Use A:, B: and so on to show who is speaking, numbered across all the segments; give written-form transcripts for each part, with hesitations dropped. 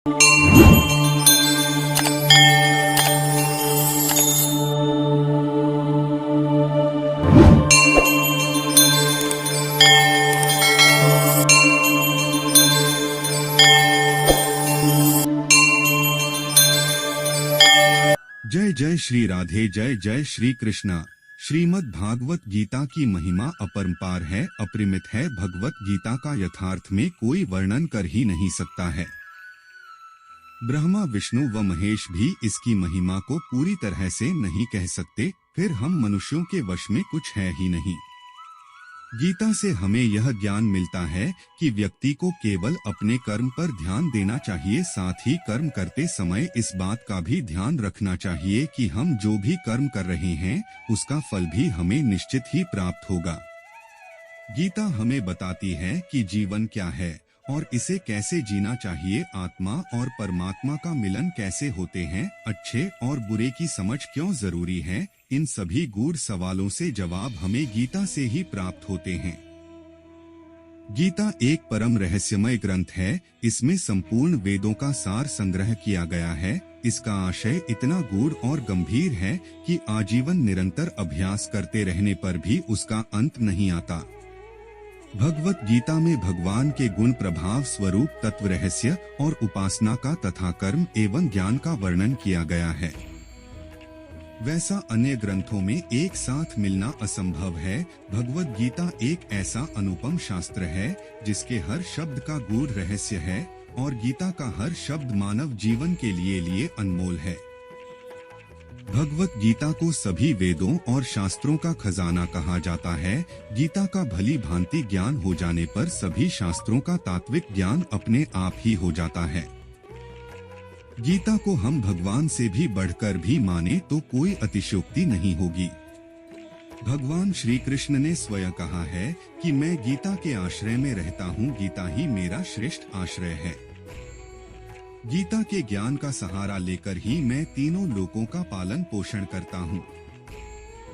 A: जय जय श्री राधे, जय जय श्री कृष्णा। श्रीमद् भागवत गीता की महिमा अपरंपार है, अपरिमित है। भगवत गीता का यथार्थ में कोई वर्णन कर ही नहीं सकता है। ब्रह्मा, विष्णु व महेश भी इसकी महिमा को पूरी तरह से नहीं कह सकते, फिर हम मनुष्यों के वश में कुछ है ही नहीं। गीता से हमें यह ज्ञान मिलता है कि व्यक्ति को केवल अपने कर्म पर ध्यान देना चाहिए, साथ ही कर्म करते समय इस बात का भी ध्यान रखना चाहिए कि हम जो भी कर्म कर रहे हैं उसका फल भी हमें निश्चित ही प्राप्त होगा। गीता हमें बताती है कि जीवन क्या है और इसे कैसे जीना चाहिए, आत्मा और परमात्मा का मिलन कैसे होते हैं, अच्छे और बुरे की समझ क्यों जरूरी है। इन सभी गूढ़ सवालों से जवाब हमें गीता से ही प्राप्त होते हैं। गीता एक परम रहस्यमय ग्रंथ है। इसमें संपूर्ण वेदों का सार संग्रह किया गया है। इसका आशय इतना गूढ़ और गंभीर है कि आजीवन निरंतर अभ्यास करते रहने पर भी उसका अंत नहीं आता। भगवत गीता में भगवान के गुण, प्रभाव, स्वरूप, तत्व, रहस्य और उपासना का तथा कर्म एवं ज्ञान का वर्णन किया गया है। वैसा अन्य ग्रंथों में एक साथ मिलना असंभव है। भगवत गीता एक ऐसा अनुपम शास्त्र है जिसके हर शब्द का गूढ़ रहस्य है और गीता का हर शब्द मानव जीवन के लिए अनमोल है। भगवत गीता को सभी वेदों और शास्त्रों का खजाना कहा जाता है। गीता का भली भांति ज्ञान हो जाने पर सभी शास्त्रों का तात्विक ज्ञान अपने आप ही हो जाता है। गीता को हम भगवान से भी बढ़कर भी माने तो कोई अतिशयोक्ति नहीं होगी। भगवान श्री कृष्ण ने स्वयं कहा है कि मैं गीता के आश्रय में रहता हूँ, गीता ही मेरा श्रेष्ठ आश्रय है। गीता के ज्ञान का सहारा लेकर ही मैं तीनों लोकों का पालन पोषण करता हूँ।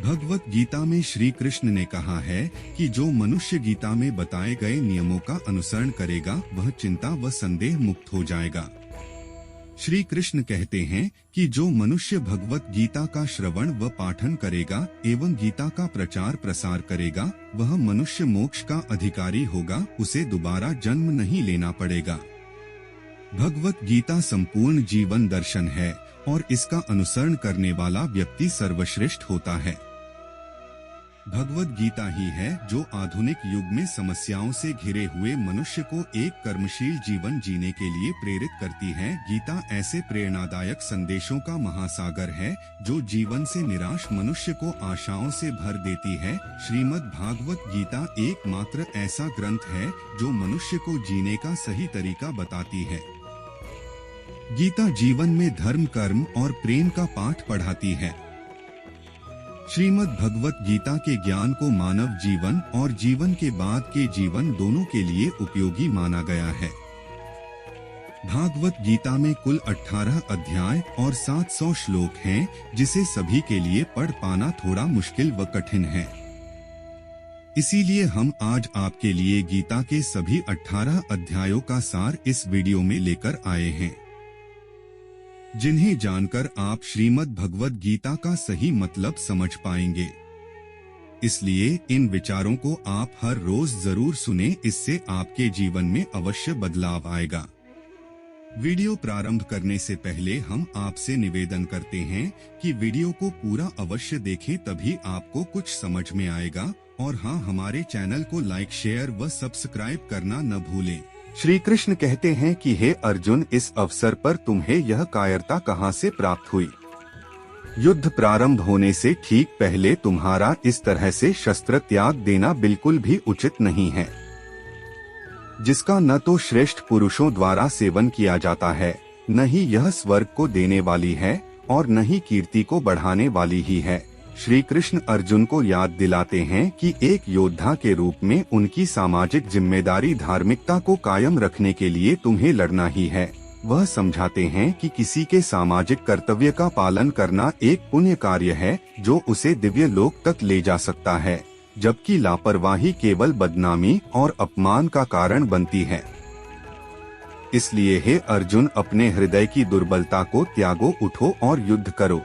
A: भगवत गीता में श्री कृष्ण ने कहा है कि जो मनुष्य गीता में बताए गए नियमों का अनुसरण करेगा वह चिंता व संदेह मुक्त हो जाएगा। श्री कृष्ण कहते हैं कि जो मनुष्य भगवत गीता का श्रवण व पाठन करेगा एवं गीता का प्रचार प्रसार करेगा वह मनुष्य मोक्ष का अधिकारी होगा, उसे दोबारा जन्म नहीं लेना पड़ेगा। भगवत गीता संपूर्ण जीवन दर्शन है और इसका अनुसरण करने वाला व्यक्ति सर्वश्रेष्ठ होता है। भगवत गीता ही है जो आधुनिक युग में समस्याओं से घिरे हुए मनुष्य को एक कर्मशील जीवन जीने के लिए प्रेरित करती है। गीता ऐसे प्रेरणादायक संदेशों का महासागर है जो जीवन से निराश मनुष्य को आशाओं से भर देती है। श्रीमद् भागवत गीता एकमात्र ऐसा ग्रंथ है जो मनुष्य को जीने का सही तरीका बताती है। गीता जीवन में धर्म, कर्म और प्रेम का पाठ पढ़ाती है। श्रीमद् भगवत गीता के ज्ञान को मानव जीवन और जीवन के बाद के जीवन दोनों के लिए उपयोगी माना गया है। भागवत गीता में कुल 18 अध्याय और 700 श्लोक हैं, जिसे सभी के लिए पढ़ पाना थोड़ा मुश्किल व कठिन है। इसीलिए हम आज आपके लिए गीता के सभी 18 अध्यायों का सार इस वीडियो में लेकर आए हैं, जिन्हें जानकर आप श्रीमद् भगवत गीता का सही मतलब समझ पाएंगे। इसलिए इन विचारों को आप हर रोज जरूर सुनें, इससे आपके जीवन में अवश्य बदलाव आएगा। वीडियो प्रारंभ करने से पहले हम आपसे निवेदन करते हैं कि वीडियो को पूरा अवश्य देखें, तभी आपको कुछ समझ में आएगा। और हाँ, हमारे चैनल को लाइक, शेयर व सब्सक्राइब करना न भूलें। श्री कृष्ण कहते हैं कि हे अर्जुन, इस अवसर पर तुम्हें यह कायरता कहाँ से प्राप्त हुई? युद्ध प्रारंभ होने से ठीक पहले तुम्हारा इस तरह से शस्त्र त्याग देना बिल्कुल भी उचित नहीं है, जिसका न तो श्रेष्ठ पुरुषों द्वारा सेवन किया जाता है, न ही यह स्वर्ग को देने वाली है और न ही कीर्ति को बढ़ाने वाली ही है। श्री कृष्ण अर्जुन को याद दिलाते हैं कि एक योद्धा के रूप में उनकी सामाजिक जिम्मेदारी धार्मिकता को कायम रखने के लिए तुम्हें लड़ना ही है। वह समझाते हैं कि किसी के सामाजिक कर्तव्य का पालन करना एक पुण्य कार्य है जो उसे दिव्य लोक तक ले जा सकता है, जबकि लापरवाही केवल बदनामी और अपमान का कारण बनती है। इसलिए हे अर्जुन, अपने हृदय की दुर्बलता को त्यागो, उठो और युद्ध करो।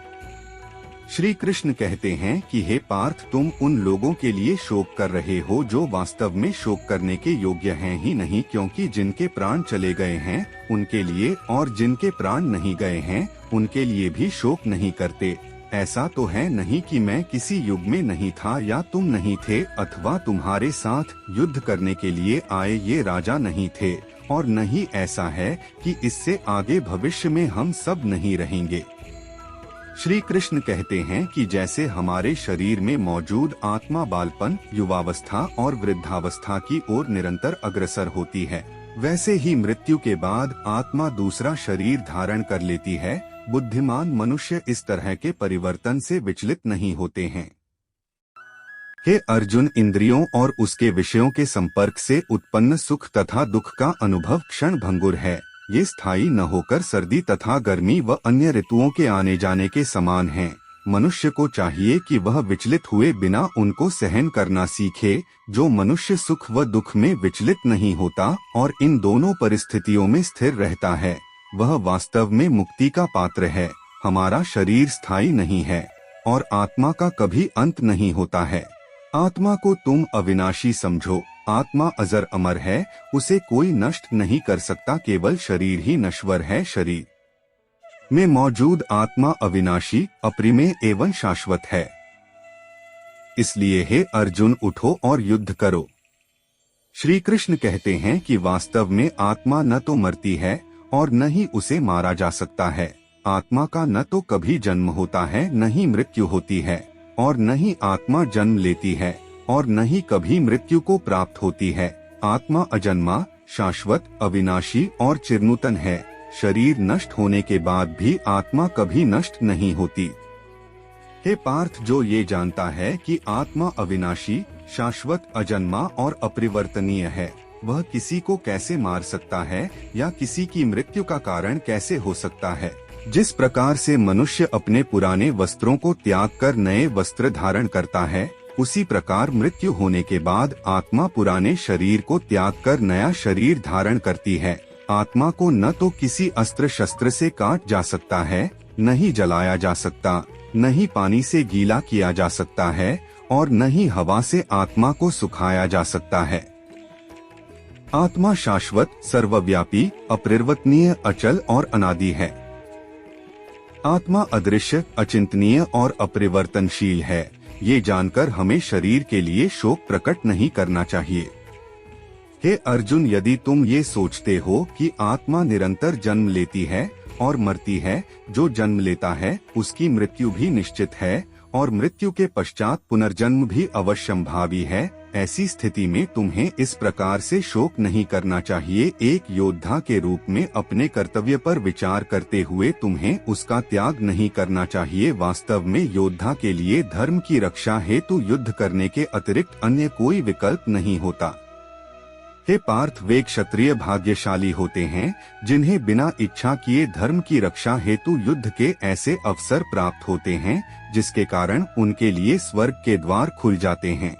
A: श्री कृष्ण कहते हैं कि हे पार्थ, तुम उन लोगों के लिए शोक कर रहे हो जो वास्तव में शोक करने के योग्य हैं ही नहीं, क्योंकि जिनके प्राण चले गए हैं उनके लिए, और जिनके प्राण नहीं गए हैं उनके लिए भी शोक नहीं करते। ऐसा तो है नहीं कि मैं किसी युग में नहीं था या तुम नहीं थे, अथवा तुम्हारे साथ युद्ध करने के लिए आए ये राजा नहीं थे, और न ही ऐसा है कि इससे आगे भविष्य में हम सब नहीं रहेंगे। श्री कृष्ण कहते हैं कि जैसे हमारे शरीर में मौजूद आत्मा बालपन, युवावस्था और वृद्धावस्था की ओर निरंतर अग्रसर होती है, वैसे ही मृत्यु के बाद आत्मा दूसरा शरीर धारण कर लेती है। बुद्धिमान मनुष्य इस तरह के परिवर्तन से विचलित नहीं होते हैं। हे अर्जुन, इंद्रियों और उसके विषयों के संपर्क से उत्पन्न सुख तथा दुख का अनुभव क्षण भंगुर है। ये स्थायी न होकर सर्दी तथा गर्मी व अन्य ऋतुओं के आने जाने के समान हैं। मनुष्य को चाहिए कि वह विचलित हुए बिना उनको सहन करना सीखे। जो मनुष्य सुख व दुख में विचलित नहीं होता और इन दोनों परिस्थितियों में स्थिर रहता है, वह वास्तव में मुक्ति का पात्र है। हमारा शरीर स्थायी नहीं है और आत्मा का कभी अंत नहीं होता है। आत्मा को तुम अविनाशी समझो। आत्मा अजर अमर है, उसे कोई नष्ट नहीं कर सकता, केवल शरीर ही नश्वर है। शरीर में मौजूद आत्मा अविनाशी, अप्रिमेय एवं शाश्वत है। इसलिए हे अर्जुन, उठो और युद्ध करो। श्री कृष्ण कहते हैं कि वास्तव में आत्मा न तो मरती है और न ही उसे मारा जा सकता है। आत्मा का न तो कभी जन्म होता है, न ही मृत्यु होती है, और न ही आत्मा जन्म लेती है और न ही कभी मृत्यु को प्राप्त होती है। आत्मा अजन्मा, शाश्वत, अविनाशी और चिरनूतन है। शरीर नष्ट होने के बाद भी आत्मा कभी नष्ट नहीं होती। हे पार्थ, जो ये जानता है कि आत्मा अविनाशी, शाश्वत, अजन्मा और अपरिवर्तनीय है, वह किसी को कैसे मार सकता है या किसी की मृत्यु का कारण कैसे हो सकता है। जिस प्रकार से मनुष्य अपने पुराने वस्त्रों को त्याग कर नए वस्त्र धारण करता है, उसी प्रकार मृत्यु होने के बाद आत्मा पुराने शरीर को त्याग कर नया शरीर धारण करती है। आत्मा को न तो किसी अस्त्र शस्त्र से काट जा सकता है, न ही जलाया जा सकता, न ही पानी से गीला किया जा सकता है, और न ही हवा से आत्मा को सुखाया जा सकता है। आत्मा शाश्वत, सर्वव्यापी, अपरिवर्तनीय, अचल और अनादि है। आत्मा अदृश्य, अचिंतनीय और अपरिवर्तनशील है। ये जानकर हमें शरीर के लिए शोक प्रकट नहीं करना चाहिए। हे अर्जुन, यदि तुम ये सोचते हो कि आत्मा निरंतर जन्म लेती है और मरती है, जो जन्म लेता है उसकी मृत्यु भी निश्चित है और मृत्यु के पश्चात पुनर्जन्म भी अवश्यंभावी है, ऐसी स्थिति में तुम्हें इस प्रकार से शोक नहीं करना चाहिए। एक योद्धा के रूप में अपने कर्तव्य पर विचार करते हुए तुम्हें उसका त्याग नहीं करना चाहिए। वास्तव में योद्धा के लिए धर्म की रक्षा हेतु युद्ध करने के अतिरिक्त अन्य कोई विकल्प नहीं होता। हे पार्थ, वे क्षत्रिय भाग्यशाली होते हैं जिन्हें बिना इच्छा किए धर्म की रक्षा हेतु युद्ध के ऐसे अवसर प्राप्त होते हैं जिसके कारण उनके लिए स्वर्ग के द्वार खुल जाते हैं।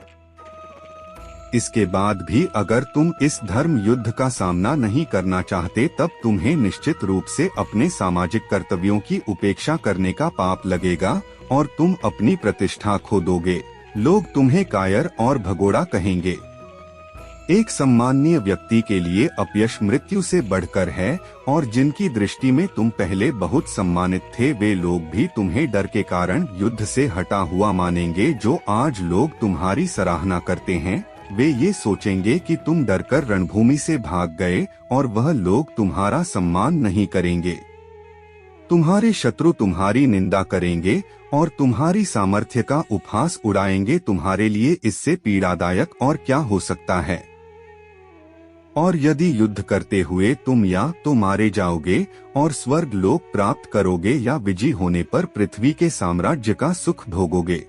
A: इसके बाद भी अगर तुम इस धर्म युद्ध का सामना नहीं करना चाहते, तब तुम्हें निश्चित रूप से अपने सामाजिक कर्तव्यों की उपेक्षा करने का पाप लगेगा और तुम अपनी प्रतिष्ठा खो दोगे। लोग तुम्हें कायर और भगोड़ा कहेंगे। एक सम्माननीय व्यक्ति के लिए अपयश मृत्यु से बढ़कर है, और जिनकी दृष्टि में तुम पहले बहुत सम्मानित थे, वे लोग भी तुम्हें डर के कारण युद्ध से हटा हुआ मानेंगे। जो आज लोग तुम्हारी सराहना करते हैं, वे ये सोचेंगे कि तुम डरकर रणभूमि से भाग गए, और वह लोग तुम्हारा सम्मान नहीं करेंगे। तुम्हारे शत्रु तुम्हारी निंदा करेंगे और तुम्हारी सामर्थ्य का उपहास उड़ाएंगे। तुम्हारे लिए इससे पीड़ादायक और क्या हो सकता है। और यदि युद्ध करते हुए तुम या तो मारे जाओगे और स्वर्ग लोक प्राप्त करोगे, या विजयी होने पर पृथ्वी के साम्राज्य का सुख भोगोगे।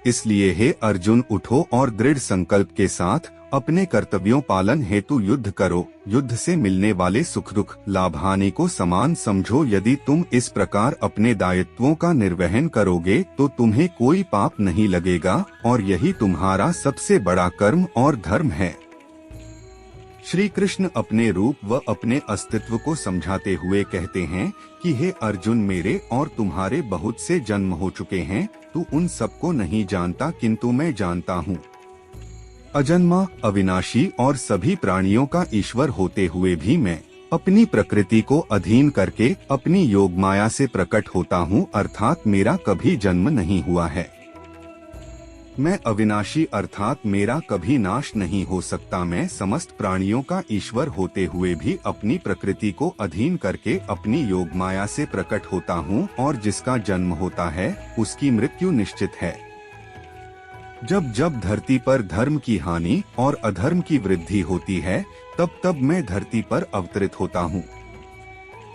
A: इसलिए हे अर्जुन, उठो और दृढ़ संकल्प के साथ अपने कर्तव्यों पालन हेतु युद्ध करो। युद्ध से मिलने वाले सुख दुख लाभ हानि को समान समझो। यदि तुम इस प्रकार अपने दायित्वों का निर्वहन करोगे तो तुम्हें कोई पाप नहीं लगेगा, और यही तुम्हारा सबसे बड़ा कर्म और धर्म है। श्री कृष्ण अपने रूप व अपने अस्तित्व को समझाते हुए कहते हैं कि हे अर्जुन, मेरे और तुम्हारे बहुत से जन्म हो चुके हैं, तू उन सबको नहीं जानता किंतु मैं जानता हूँ। अजन्मा, अविनाशी और सभी प्राणियों का ईश्वर होते हुए भी मैं अपनी प्रकृति को अधीन करके अपनी योग माया से प्रकट होता हूँ, अर्थात मेरा कभी जन्म नहीं हुआ है। मैं अविनाशी अर्थात मेरा कभी नाश नहीं हो सकता। मैं समस्त प्राणियों का ईश्वर होते हुए भी अपनी प्रकृति को अधीन करके अपनी योग माया से प्रकट होता हूँ, और जिसका जन्म होता है उसकी मृत्यु निश्चित है। जब जब धरती पर धर्म की हानि और अधर्म की वृद्धि होती है, तब तब मैं धरती पर अवतरित होता हूँ।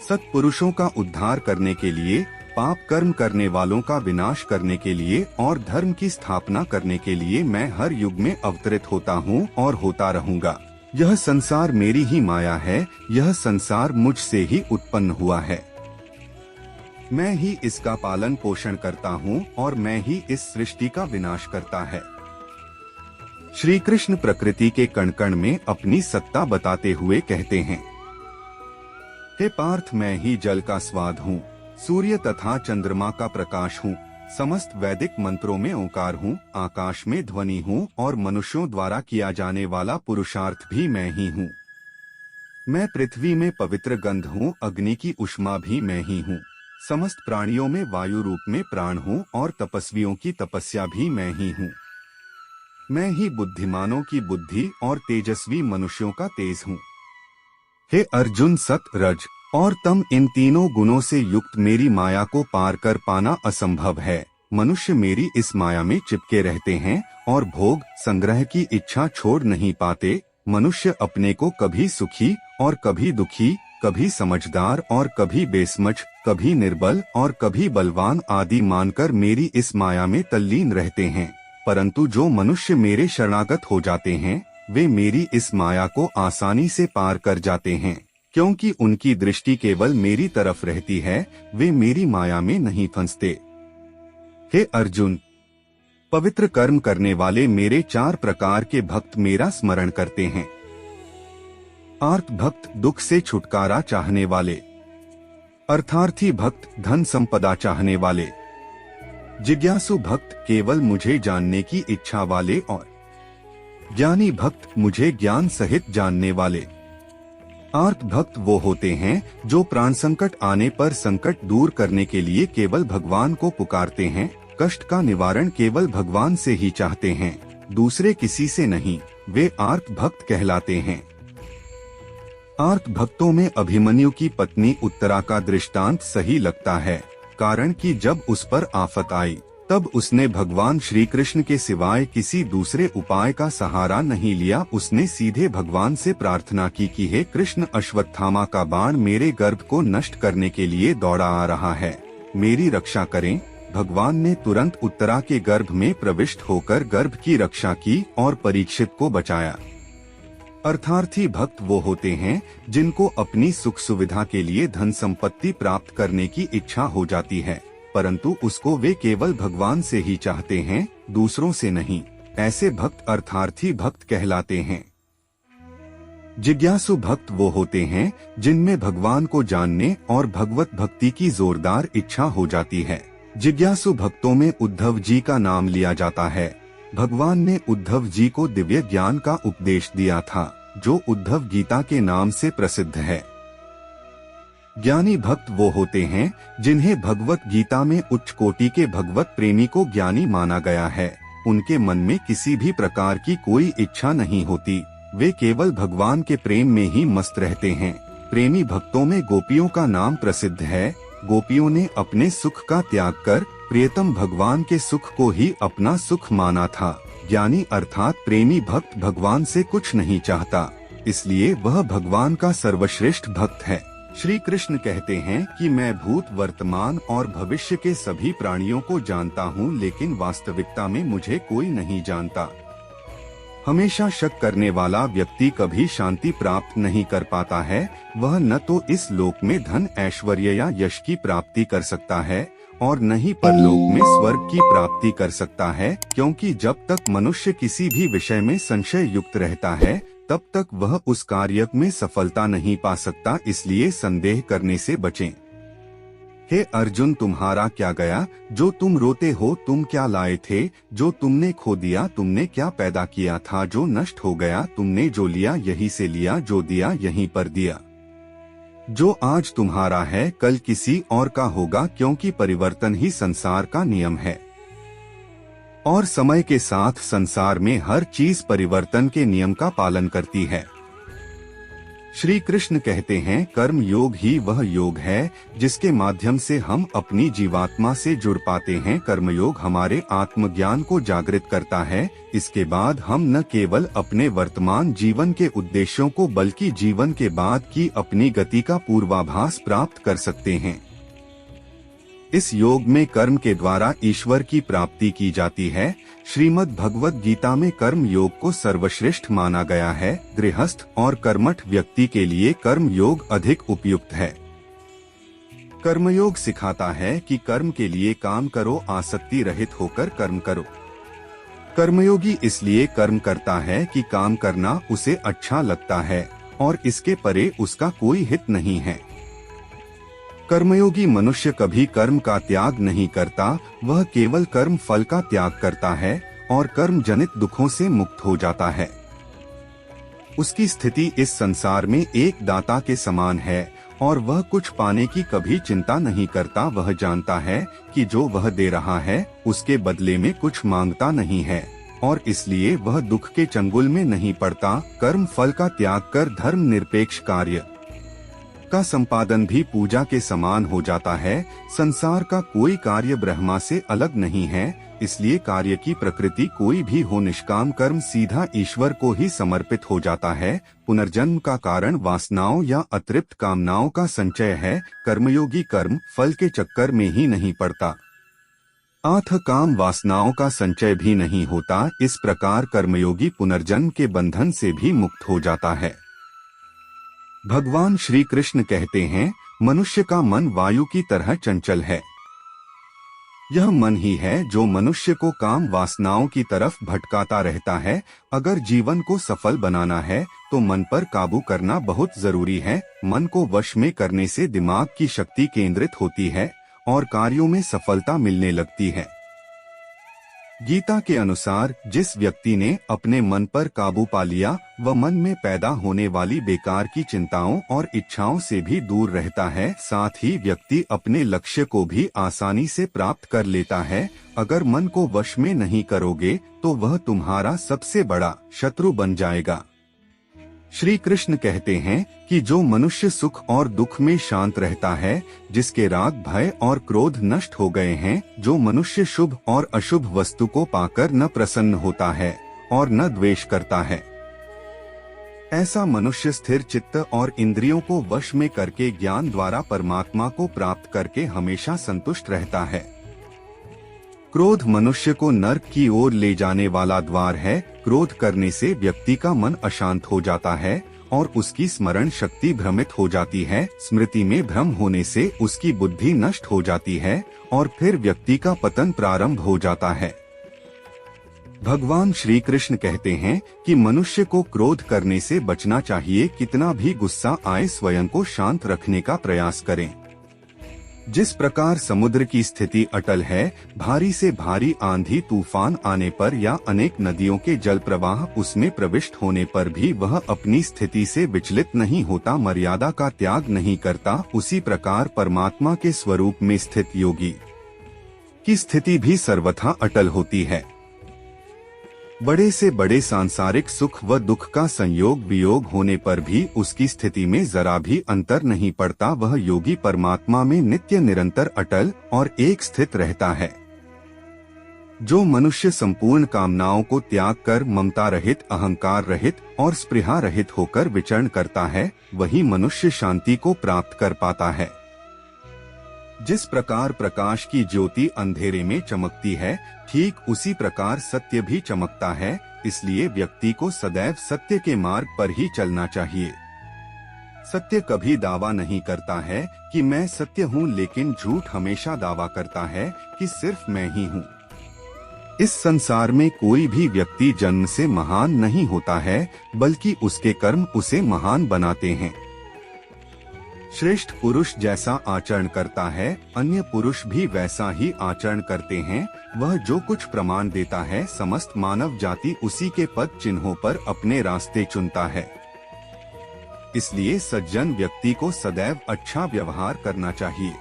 A: सत्पुरुषों का उद्धार करने के लिए, पाप कर्म करने वालों का विनाश करने के लिए और धर्म की स्थापना करने के लिए मैं हर युग में अवतरित होता हूँ और होता रहूँगा। यह संसार मेरी ही माया है, यह संसार मुझसे ही उत्पन्न हुआ है। मैं ही इसका पालन पोषण करता हूँ और मैं ही इस सृष्टि का विनाश करता है। श्री कृष्ण प्रकृति के कण कण में अपनी सत्ता बताते हुए कहते हैं, हे पार्थ, मैं ही जल का स्वाद हूँ, सूर्य तथा चंद्रमा का प्रकाश हूँ, समस्त वैदिक मंत्रों में ओंकार हूँ, आकाश में ध्वनि हूँ और मनुष्यों द्वारा किया जाने वाला पुरुषार्थ भी मैं ही हूँ। मैं पृथ्वी में पवित्र गंध हूँ, अग्नि की उष्मा भी मैं ही हूँ, समस्त प्राणियों में वायु रूप में प्राण हूँ और तपस्वियों की तपस्या भी मैं ही हूँ। मैं ही बुद्धिमानों की बुद्धि और तेजस्वी मनुष्यों का तेज हूँ। हे अर्जुन, सत, रज और तम, इन तीनों गुणों से युक्त मेरी माया को पार कर पाना असंभव है। मनुष्य मेरी इस माया में चिपके रहते हैं और भोग संग्रह की इच्छा छोड़ नहीं पाते। मनुष्य अपने को कभी सुखी और कभी दुखी, कभी समझदार और कभी बेसमझ, कभी निर्बल और कभी बलवान आदि मानकर मेरी इस माया में तल्लीन रहते हैं। परंतु जो मनुष्य मेरे शरणागत हो जाते हैं, वे मेरी इस माया को आसानी से पार कर जाते हैं, क्योंकि उनकी दृष्टि केवल मेरी तरफ रहती है, वे मेरी माया में नहीं फंसते। हे अर्जुन, पवित्र कर्म करने वाले मेरे 4 प्रकार के भक्त मेरा स्मरण करते हैं। आर्त भक्त, दुख से छुटकारा चाहने वाले। अर्थार्थी भक्त, धन संपदा चाहने वाले। जिज्ञासु भक्त, केवल मुझे जानने की इच्छा वाले। और ज्ञानी भक्त, मुझे ज्ञान सहित जानने वाले। आर्त भक्त वो होते हैं जो प्राण संकट आने पर संकट दूर करने के लिए केवल भगवान को पुकारते हैं, कष्ट का निवारण केवल भगवान से ही चाहते हैं, दूसरे किसी से नहीं। वे आर्त भक्त कहलाते हैं। आर्त भक्तों में अभिमन्यु की पत्नी उत्तरा का दृष्टांत सही लगता है, कारण कि जब उस पर आफत आई तब उसने भगवान श्री कृष्ण के सिवाय किसी दूसरे उपाय का सहारा नहीं लिया। उसने सीधे भगवान से प्रार्थना की कि हे कृष्ण, अश्वत्थामा का बाण मेरे गर्भ को नष्ट करने के लिए दौड़ा आ रहा है, मेरी रक्षा करें। भगवान ने तुरंत उत्तरा के गर्भ में प्रविष्ट होकर गर्भ की रक्षा की और परीक्षित को बचाया। अर्थार्थी भक्त वो होते हैं जिनको अपनी सुख सुविधा के लिए धन संपत्ति प्राप्त करने की इच्छा हो जाती है, परंतु उसको वे केवल भगवान से ही चाहते हैं, दूसरों से नहीं। ऐसे भक्त अर्थार्थी भक्त कहलाते हैं। जिज्ञासु भक्त वो होते हैं जिनमें भगवान को जानने और भगवत भक्ति की जोरदार इच्छा हो जाती है। जिज्ञासु भक्तों में उद्धव जी का नाम लिया जाता है। भगवान ने उद्धव जी को दिव्य ज्ञान का उपदेश दिया था, जो उद्धव गीता के नाम से प्रसिद्ध है। ज्ञानी भक्त वो होते हैं जिन्हें भगवत गीता में उच्च कोटि के भगवत प्रेमी को ज्ञानी माना गया है। उनके मन में किसी भी प्रकार की कोई इच्छा नहीं होती, वे केवल भगवान के प्रेम में ही मस्त रहते हैं। प्रेमी भक्तों में गोपियों का नाम प्रसिद्ध है। गोपियों ने अपने सुख का त्याग कर प्रियतम भगवान के सुख को ही अपना सुख माना था। ज्ञानी अर्थात प्रेमी भक्त भगवान से कुछ नहीं चाहता, इसलिए वह भगवान का सर्वश्रेष्ठ भक्त है। श्री कृष्ण कहते हैं कि मैं भूत, वर्तमान और भविष्य के सभी प्राणियों को जानता हूँ, लेकिन वास्तविकता में मुझे कोई नहीं जानता। हमेशा शक करने वाला व्यक्ति कभी शांति प्राप्त नहीं कर पाता है। वह न तो इस लोक में धन, ऐश्वर्य या यश की प्राप्ति कर सकता है और न ही परलोक में स्वर्ग की प्राप्ति कर सकता है, क्योंकि जब तक मनुष्य किसी भी विषय में संशय युक्त रहता है, तब तक वह उस कार्य में सफलता नहीं पा सकता, इसलिए संदेह करने से बचें। हे अर्जुन, तुम्हारा क्या गया जो तुम रोते हो? तुम क्या लाए थे जो तुमने खो दिया? तुमने क्या पैदा किया था जो नष्ट हो गया? तुमने जो लिया यहीं से लिया, जो दिया यहीं पर दिया। जो आज तुम्हारा है कल किसी और का होगा, क्योंकि परिवर्तन ही संसार का नियम है। और समय के साथ संसार में हर चीज परिवर्तन के नियम का पालन करती है। श्री कृष्ण कहते हैं, कर्म योग ही वह योग है जिसके माध्यम से हम अपनी जीवात्मा से जुड़ पाते हैं। कर्मयोग हमारे आत्मज्ञान को जागृत करता है। इसके बाद हम न केवल अपने वर्तमान जीवन के उद्देश्यों को बल्कि जीवन के बाद की अपनी गति का पूर्वाभास प्राप्त कर सकते हैं। इस योग में कर्म के द्वारा ईश्वर की प्राप्ति की जाती है। श्रीमद् भगवत गीता में कर्म योग को सर्वश्रेष्ठ माना गया है। गृहस्थ और कर्मठ व्यक्ति के लिए कर्म योग अधिक उपयुक्त है। कर्मयोग सिखाता है कि कर्म के लिए काम करो, आसक्ति रहित होकर कर्म करो। कर्मयोगी इसलिए कर्म करता है कि काम करना उसे अच्छा लगता है और इसके परे उसका कोई हित नहीं है। कर्मयोगी मनुष्य कभी कर्म का त्याग नहीं करता, वह केवल कर्म फल का त्याग करता है और कर्म जनित दुखों से मुक्त हो जाता है। उसकी स्थिति इस संसार में एक दाता के समान है और वह कुछ पाने की कभी चिंता नहीं करता। वह जानता है कि जो वह दे रहा है उसके बदले में कुछ मांगता नहीं है और इसलिए वह दुख के चंगुल में नहीं पड़ता। कर्म फल का त्याग कर धर्म निरपेक्ष कार्य का संपादन भी पूजा के समान हो जाता है। संसार का कोई कार्य ब्रह्मा से अलग नहीं है, इसलिए कार्य की प्रकृति कोई भी हो, निष्काम कर्म सीधा ईश्वर को ही समर्पित हो जाता है। पुनर्जन्म का कारण वासनाओं या अतृप्त कामनाओं का संचय है। कर्मयोगी कर्म फल के चक्कर में ही नहीं पड़ता, आथ काम वासनाओं का संचय भी नहीं होता। इस प्रकार कर्मयोगी पुनर्जन्म के बंधन से भी मुक्त हो जाता है। भगवान श्री कृष्ण कहते हैं, मनुष्य का मन वायु की तरह चंचल है। यह मन ही है जो मनुष्य को काम वासनाओं की तरफ भटकाता रहता है। अगर जीवन को सफल बनाना है तो मन पर काबू करना बहुत जरूरी है। मन को वश में करने से दिमाग की शक्ति केंद्रित होती है और कार्यों में सफलता मिलने लगती है। गीता के अनुसार जिस व्यक्ति ने अपने मन पर काबू पा लिया, वह मन में पैदा होने वाली बेकार की चिंताओं और इच्छाओं से भी दूर रहता है। साथ ही व्यक्ति अपने लक्ष्य को भी आसानी से प्राप्त कर लेता है। अगर मन को वश में नहीं करोगे तो वह तुम्हारा सबसे बड़ा शत्रु बन जाएगा। श्री कृष्ण कहते हैं कि जो मनुष्य सुख और दुख में शांत रहता है, जिसके राग भय और क्रोध नष्ट हो गए हैं, जो मनुष्य शुभ और अशुभ वस्तु को पाकर न प्रसन्न होता है और न द्वेष करता है, ऐसा मनुष्य स्थिर चित्त और इंद्रियों को वश में करके ज्ञान द्वारा परमात्मा को प्राप्त करके हमेशा संतुष्ट रहता है। क्रोध मनुष्य को नरक की ओर ले जाने वाला द्वार है। क्रोध करने से व्यक्ति का मन अशांत हो जाता है और उसकी स्मरण शक्ति भ्रमित हो जाती है। स्मृति में भ्रम होने से उसकी बुद्धि नष्ट हो जाती है और फिर व्यक्ति का पतन प्रारंभ हो जाता है। भगवान श्री कृष्ण कहते हैं कि मनुष्य को क्रोध करने से बचना चाहिए। कितना भी गुस्सा आए, स्वयं को शांत रखने का प्रयास करें। जिस प्रकार समुद्र की स्थिति अटल है, भारी से भारी आंधी तूफान आने पर या अनेक नदियों के जल प्रवाह उसमें प्रविष्ट होने पर भी वह अपनी स्थिति से विचलित नहीं होता, मर्यादा का त्याग नहीं करता, उसी प्रकार परमात्मा के स्वरूप में स्थित योगी की स्थिति भी सर्वथा अटल होती है। बड़े से बड़े सांसारिक सुख व दुख का संयोग वियोग होने पर भी उसकी स्थिति में जरा भी अंतर नहीं पड़ता। वह योगी परमात्मा में नित्य निरंतर अटल और एक स्थित रहता है। जो मनुष्य संपूर्ण कामनाओं को त्याग कर ममता रहित, अहंकार रहित और स्पृहा रहित होकर विचरण करता है, वही मनुष्य शांति को प्राप्त कर पाता है। जिस प्रकार प्रकाश की ज्योति अंधेरे में चमकती है, ठीक उसी प्रकार सत्य भी चमकता है। इसलिए व्यक्ति को सदैव सत्य के मार्ग पर ही चलना चाहिए। सत्य कभी दावा नहीं करता है कि मैं सत्य हूँ, लेकिन झूठ हमेशा दावा करता है कि सिर्फ मैं ही हूँ। इस संसार में कोई भी व्यक्ति जन्म से महान नहीं होता है, बल्कि उसके कर्म उसे महान बनाते हैं। श्रेष्ठ पुरुष जैसा आचरण करता है, अन्य पुरुष भी वैसा ही आचरण करते हैं। वह जो कुछ प्रमाण देता है, समस्त मानव जाति उसी के पद चिन्हों पर अपने रास्ते चुनता है। इसलिए सज्जन व्यक्ति को सदैव अच्छा व्यवहार करना चाहिए।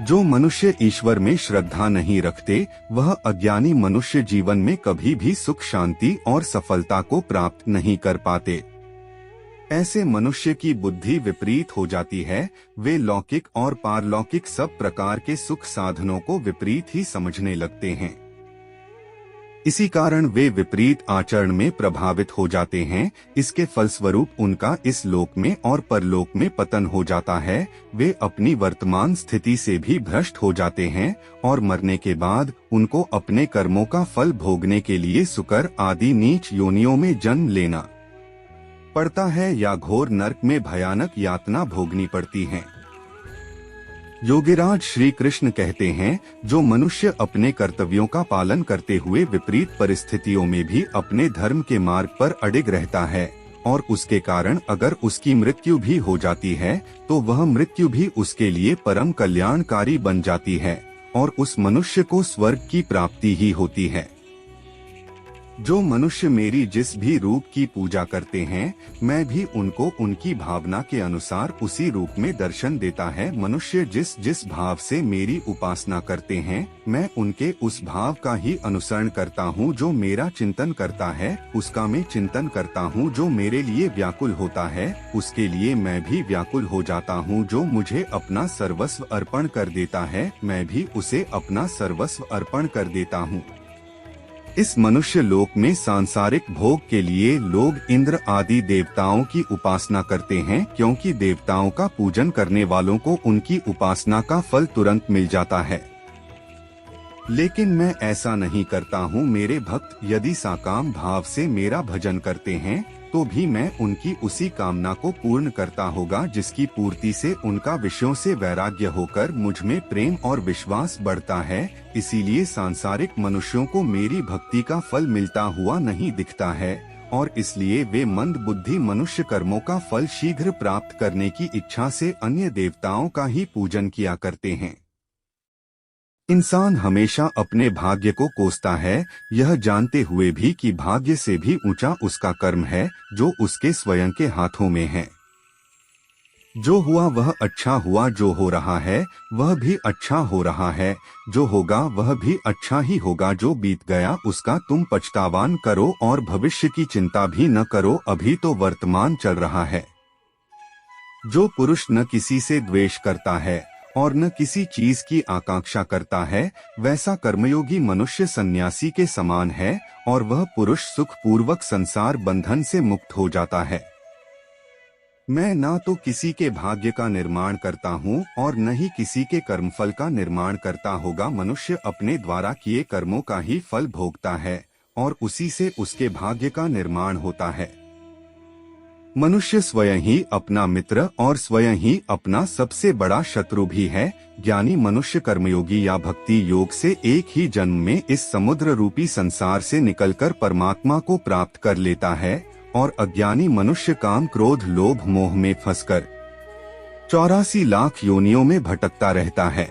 A: जो मनुष्य ईश्वर में श्रद्धा नहीं रखते, वह अज्ञानी मनुष्य जीवन में कभी भी सुख, शांति और सफलता को प्राप्त नहीं कर पाते। ऐसे मनुष्य की बुद्धि विपरीत हो जाती है। वे लौकिक और पारलौकिक सब प्रकार के सुख साधनों को विपरीत ही समझने लगते हैं। इसी कारण वे विपरीत आचरण में प्रभावित हो जाते हैं। इसके फलस्वरूप उनका इस लोक में और परलोक में पतन हो जाता है। वे अपनी वर्तमान स्थिति से भी भ्रष्ट हो जाते हैं और मरने के बाद उनको अपने कर्मों का फल भोगने के लिए सुकर आदि नीच योनियों में जन्म लेना पड़ता है या घोर नरक में भयानक यातना भोगनी पड़ती है। योगीराज श्री कृष्ण कहते हैं, जो मनुष्य अपने कर्तव्यों का पालन करते हुए विपरीत परिस्थितियों में भी अपने धर्म के मार्ग पर अडिग रहता है और उसके कारण अगर उसकी मृत्यु भी हो जाती है, तो वह मृत्यु भी उसके लिए परम कल्याणकारी बन जाती है और उस मनुष्य को स्वर्ग की प्राप्ति ही होती है। जो मनुष्य मेरी जिस भी रूप की पूजा करते हैं, मैं भी उनको उनकी भावना के अनुसार उसी रूप में दर्शन देता है। मनुष्य जिस जिस भाव से मेरी उपासना करते हैं, मैं उनके उस भाव का ही अनुसरण करता हूँ। जो मेरा चिंतन करता है, उसका मैं चिंतन करता हूँ। जो मेरे लिए व्याकुल होता है, उसके लिए मैं भी व्याकुल हो जाता हूँ। जो मुझे अपना सर्वस्व अर्पण कर देता है, मैं भी उसे अपना सर्वस्व अर्पण कर देता हूँ। इस मनुष्य लोक में सांसारिक भोग के लिए लोग इंद्र आदि देवताओं की उपासना करते हैं, क्योंकि देवताओं का पूजन करने वालों को उनकी उपासना का फल तुरंत मिल जाता है। लेकिन मैं ऐसा नहीं करता हूँ। मेरे भक्त यदि साकाम भाव से मेरा भजन करते हैं, तो भी मैं उनकी उसी कामना को पूर्ण करता होगा, जिसकी पूर्ति से उनका विषयों से वैराग्य होकर मुझ में प्रेम और विश्वास बढ़ता है। इसीलिए सांसारिक मनुष्यों को मेरी भक्ति का फल मिलता हुआ नहीं दिखता है और इसलिए वे मंद बुद्धि मनुष्य कर्मों का फल शीघ्र प्राप्त करने की इच्छा से अन्य देवताओं का ही पूजन किया करते हैं। इंसान हमेशा अपने भाग्य को कोसता है, यह जानते हुए भी कि भाग्य से भी ऊंचा उसका कर्म है, जो उसके स्वयं के हाथों में है। जो हुआ वह अच्छा हुआ, जो हो रहा है वह भी अच्छा हो रहा है, जो होगा वह भी अच्छा ही होगा। जो बीत गया उसका तुम पछतावान करो और भविष्य की चिंता भी न करो, अभी तो वर्तमान चल रहा है। जो पुरुष न किसी से द्वेष करता है और न किसी चीज की आकांक्षा करता है, वैसा कर्मयोगी मनुष्य सन्यासी के समान है और वह पुरुष सुख पूर्वक संसार बंधन से मुक्त हो जाता है। मैं ना तो किसी के भाग्य का निर्माण करता हूँ और न ही किसी के कर्मफल का निर्माण करता होगा। मनुष्य अपने द्वारा किए कर्मों का ही फल भोगता है और उसी से उसके भाग्य का निर्माण होता है। मनुष्य स्वयं ही अपना मित्र और स्वयं ही अपना सबसे बड़ा शत्रु भी है। ज्ञानी मनुष्य कर्मयोगी या भक्ति योग से एक ही जन्म में इस समुद्र रूपी संसार से निकलकर परमात्मा को प्राप्त कर लेता है और अज्ञानी मनुष्य काम, क्रोध, लोभ, मोह में फंसकर 84 लाख योनियों में भटकता रहता है।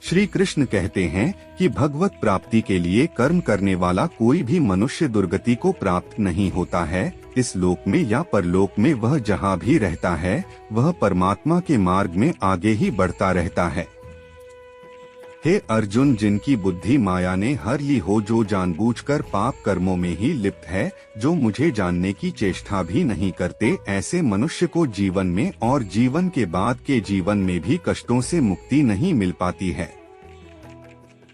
A: श्री कृष्ण कहते हैं कि भगवत प्राप्ति के लिए कर्म करने वाला कोई भी मनुष्य दुर्गति को प्राप्त नहीं होता है। इस लोक में या परलोक में वह जहाँ भी रहता है, वह परमात्मा के मार्ग में आगे ही बढ़ता रहता है। हे अर्जुन, जिनकी बुद्धि माया ने हर ली हो, जो जानबूझकर पाप कर्मों में ही लिप्त है, जो मुझे जानने की चेष्टा भी नहीं करते, ऐसे मनुष्य को जीवन में और जीवन के बाद के जीवन में भी कष्टों से मुक्ति नहीं मिल पाती है।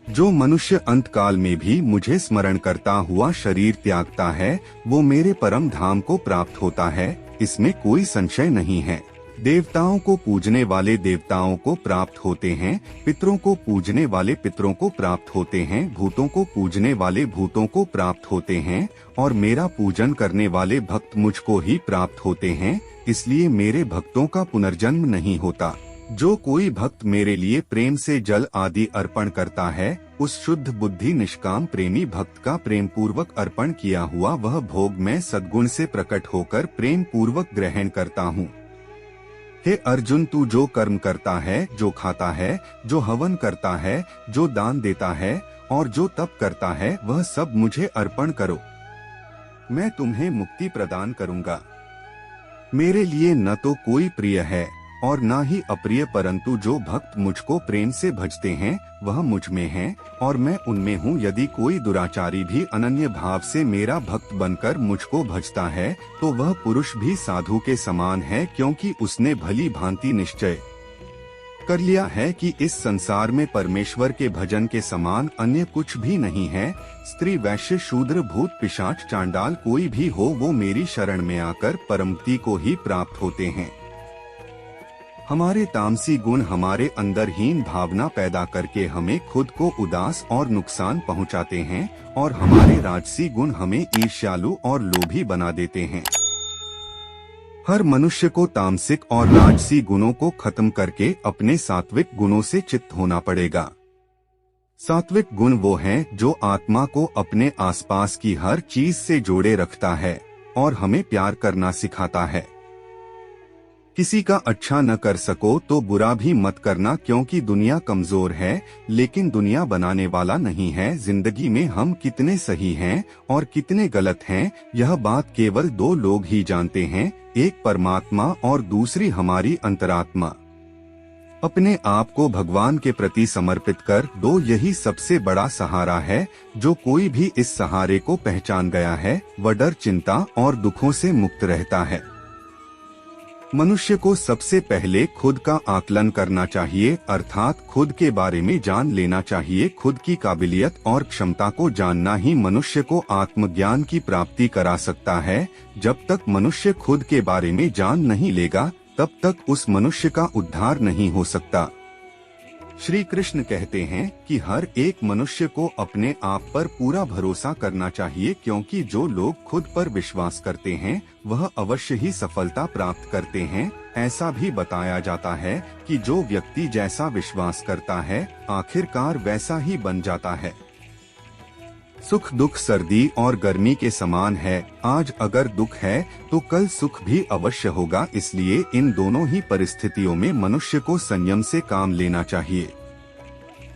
A: जो मनुष्य अंतकाल में भी मुझे स्मरण करता हुआ शरीर त्यागता है, वो मेरे परम धाम को प्राप्त होता है, इसमें कोई संशय नहीं है। देवताओं को पूजने वाले देवताओं को प्राप्त होते हैं, पितरों को पूजने वाले पितरों को प्राप्त होते हैं, भूतों को पूजने वाले भूतों को प्राप्त होते हैं और मेरा पूजन करने वाले भक्त मुझको ही प्राप्त होते हैं। इसलिए मेरे भक्तों का पुनर्जन्म नहीं होता। जो कोई भक्त मेरे लिए प्रेम से जल आदि अर्पण करता है, उस शुद्ध बुद्धि निष्काम प्रेमी भक्त का प्रेम पूर्वक अर्पण किया हुआ वह भोग मैं सद्गुण से प्रकट होकर प्रेम पूर्वक ग्रहण करता हूँ। हे अर्जुन, तू जो कर्म करता है, जो खाता है, जो हवन करता है, जो दान देता है और जो तप करता है, वह सब मुझे अर्पण करो। मैं तुम्हें मुक्ति प्रदान करूँगा। मेरे लिए न तो कोई प्रिय है और न ही अप्रिय, परंतु जो भक्त मुझको प्रेम से भजते हैं वह मुझ में हैं और मैं उनमें हूँ। यदि कोई दुराचारी भी अनन्य भाव से मेरा भक्त बनकर मुझको भजता है तो वह पुरुष भी साधु के समान है, क्योंकि उसने भली भांति निश्चय कर लिया है कि इस संसार में परमेश्वर के भजन के समान अन्य कुछ भी नहीं है। स्त्री, वैश्य, शूद्र, भूत, पिशाच, चांडाल कोई भी हो, वो मेरी शरण में आकर परमति को ही प्राप्त होते हैं। हमारे तामसी गुण हमारे अंदर हीन भावना पैदा करके हमें खुद को उदास और नुकसान पहुंचाते हैं और हमारे राजसी गुण हमें ईर्ष्यालु और लोभी बना देते हैं। हर मनुष्य को तामसिक और राजसी गुणों को खत्म करके अपने सात्विक गुणों से चित्त होना पड़ेगा। सात्विक गुण वो हैं जो आत्मा को अपने आसपास की हर चीज से जोड़े रखता है और हमें प्यार करना सिखाता है। किसी का अच्छा न कर सको तो बुरा भी मत करना, क्योंकि दुनिया कमजोर है लेकिन दुनिया बनाने वाला नहीं है। जिंदगी में हम कितने सही हैं और कितने गलत हैं, यह बात केवल दो लोग ही जानते हैं, एक परमात्मा और दूसरी हमारी अंतरात्मा। अपने आप को भगवान के प्रति समर्पित कर दो, यही सबसे बड़ा सहारा है। जो कोई भी इस सहारे को पहचान गया है वह डर, चिंता और दुखों से मुक्त रहता है। मनुष्य को सबसे पहले खुद का आकलन करना चाहिए, अर्थात खुद के बारे में जान लेना चाहिए। खुद की काबिलियत और क्षमता को जानना ही मनुष्य को आत्मज्ञान की प्राप्ति करा सकता है। जब तक मनुष्य खुद के बारे में जान नहीं लेगा तब तक उस मनुष्य का उद्धार नहीं हो सकता। श्री कृष्ण कहते हैं कि हर एक मनुष्य को अपने आप पर पूरा भरोसा करना चाहिए, क्योंकि जो लोग खुद पर विश्वास करते हैं वह अवश्य ही सफलता प्राप्त करते हैं। ऐसा भी बताया जाता है कि जो व्यक्ति जैसा विश्वास करता है आखिरकार वैसा ही बन जाता है। सुख दुख सर्दी और गर्मी के समान है, आज अगर दुख है तो कल सुख भी अवश्य होगा। इसलिए इन दोनों ही परिस्थितियों में मनुष्य को संयम से काम लेना चाहिए।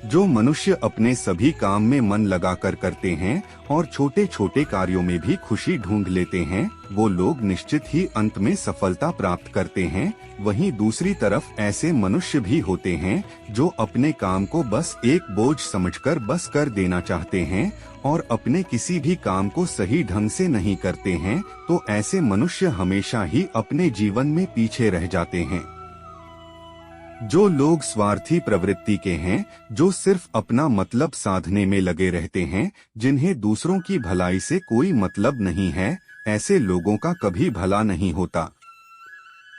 A: जो मनुष्य अपने सभी काम में मन लगाकर करते हैं और छोटे छोटे कार्यों में भी खुशी ढूंढ लेते हैं, वो लोग निश्चित ही अंत में सफलता प्राप्त करते हैं। वहीं दूसरी तरफ ऐसे मनुष्य भी होते हैं जो अपने काम को बस एक बोझ समझकर बस कर देना चाहते हैं और अपने किसी भी काम को सही ढंग से नहीं करते हैं, तो ऐसे मनुष्य हमेशा ही अपने जीवन में पीछे रह जाते हैं। जो लोग स्वार्थी प्रवृत्ति के हैं, जो सिर्फ अपना मतलब साधने में लगे रहते हैं, जिन्हें दूसरों की भलाई से कोई मतलब नहीं है, ऐसे लोगों का कभी भला नहीं होता।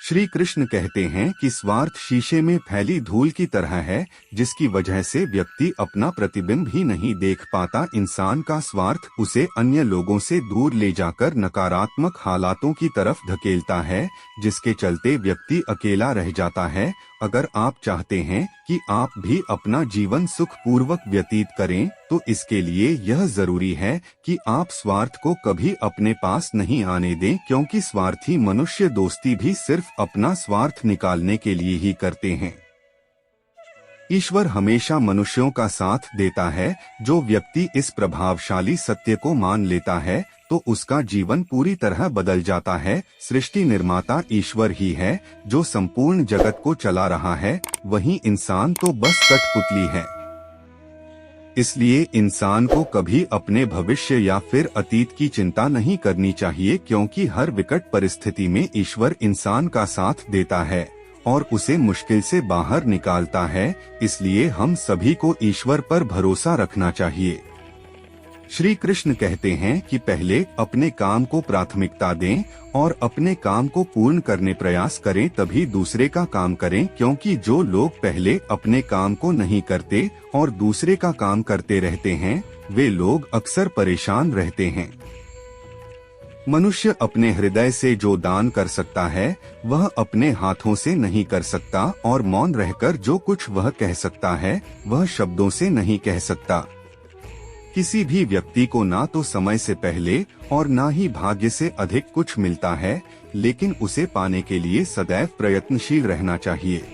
A: श्री कृष्ण कहते हैं कि स्वार्थ शीशे में फैली धूल की तरह है, जिसकी वजह से व्यक्ति अपना प्रतिबिंब ही नहीं देख पाता। इंसान का स्वार्थ उसे अन्य लोगों से दूर ले जाकर नकारात्मक हालातों की तरफ धकेलता है, जिसके चलते व्यक्ति अकेला रह जाता है। अगर आप चाहते हैं कि आप भी अपना जीवन सुख पूर्वक व्यतीत करें, तो इसके लिए यह जरूरी है कि आप स्वार्थ को कभी अपने पास नहीं आने दें, क्योंकि स्वार्थी मनुष्य दोस्ती भी सिर्फ अपना स्वार्थ निकालने के लिए ही करते हैं। ईश्वर हमेशा मनुष्यों का साथ देता है। जो व्यक्ति इस प्रभावशाली सत्य को मान लेता है तो उसका जीवन पूरी तरह बदल जाता है। सृष्टि निर्माता ईश्वर ही है जो संपूर्ण जगत को चला रहा है, वहीं इंसान तो बस कठपुतली है। इसलिए इंसान को कभी अपने भविष्य या फिर अतीत की चिंता नहीं करनी चाहिए, क्योंकि हर विकट परिस्थिति में ईश्वर इंसान का साथ देता है और उसे मुश्किल से बाहर निकालता है। इसलिए हम सभी को ईश्वर पर भरोसा रखना चाहिए। श्री कृष्ण कहते हैं कि पहले अपने काम को प्राथमिकता दें और अपने काम को पूर्ण करने प्रयास करें, तभी दूसरे का काम करें, क्योंकि जो लोग पहले अपने काम को नहीं करते और दूसरे का काम करते रहते हैं, वे लोग अक्सर परेशान रहते हैं। मनुष्य अपने हृदय से जो दान कर सकता है वह अपने हाथों से नहीं कर सकता, और मौन रहकर जो कुछ वह कह सकता है वह शब्दों से नहीं कह सकता। किसी भी व्यक्ति को ना तो समय से पहले और ना ही भाग्य से अधिक कुछ मिलता है, लेकिन उसे पाने के लिए सदैव प्रयत्नशील रहना चाहिए।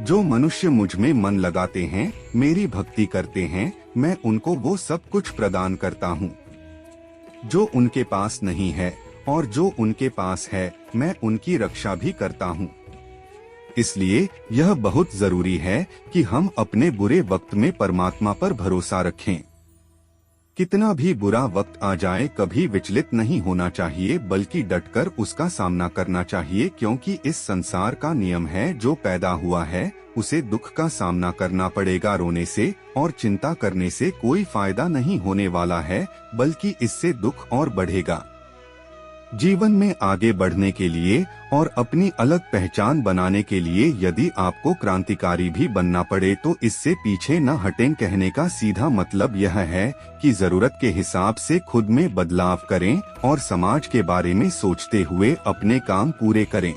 A: जो मनुष्य मुझ में मन लगाते हैं, मेरी भक्ति करते हैं, मैं उनको वो सब कुछ प्रदान करता हूँ जो उनके पास नहीं है, और जो उनके पास है मैं उनकी रक्षा भी करता हूँ। इसलिए यह बहुत जरूरी है कि हम अपने बुरे वक्त में परमात्मा पर भरोसा रखें। कितना भी बुरा वक्त आ जाए कभी विचलित नहीं होना चाहिए, बल्कि डटकर उसका सामना करना चाहिए, क्योंकि इस संसार का नियम है जो पैदा हुआ है उसे दुख का सामना करना पड़ेगा। रोने से और चिंता करने से कोई फायदा नहीं होने वाला है, बल्कि इससे दुख और बढ़ेगा। जीवन में आगे बढ़ने के लिए और अपनी अलग पहचान बनाने के लिए यदि आपको क्रांतिकारी भी बनना पड़े तो इससे पीछे न हटें। कहने का सीधा मतलब यह है कि जरूरत के हिसाब से खुद में बदलाव करें और समाज के बारे में सोचते हुए अपने काम पूरे करें।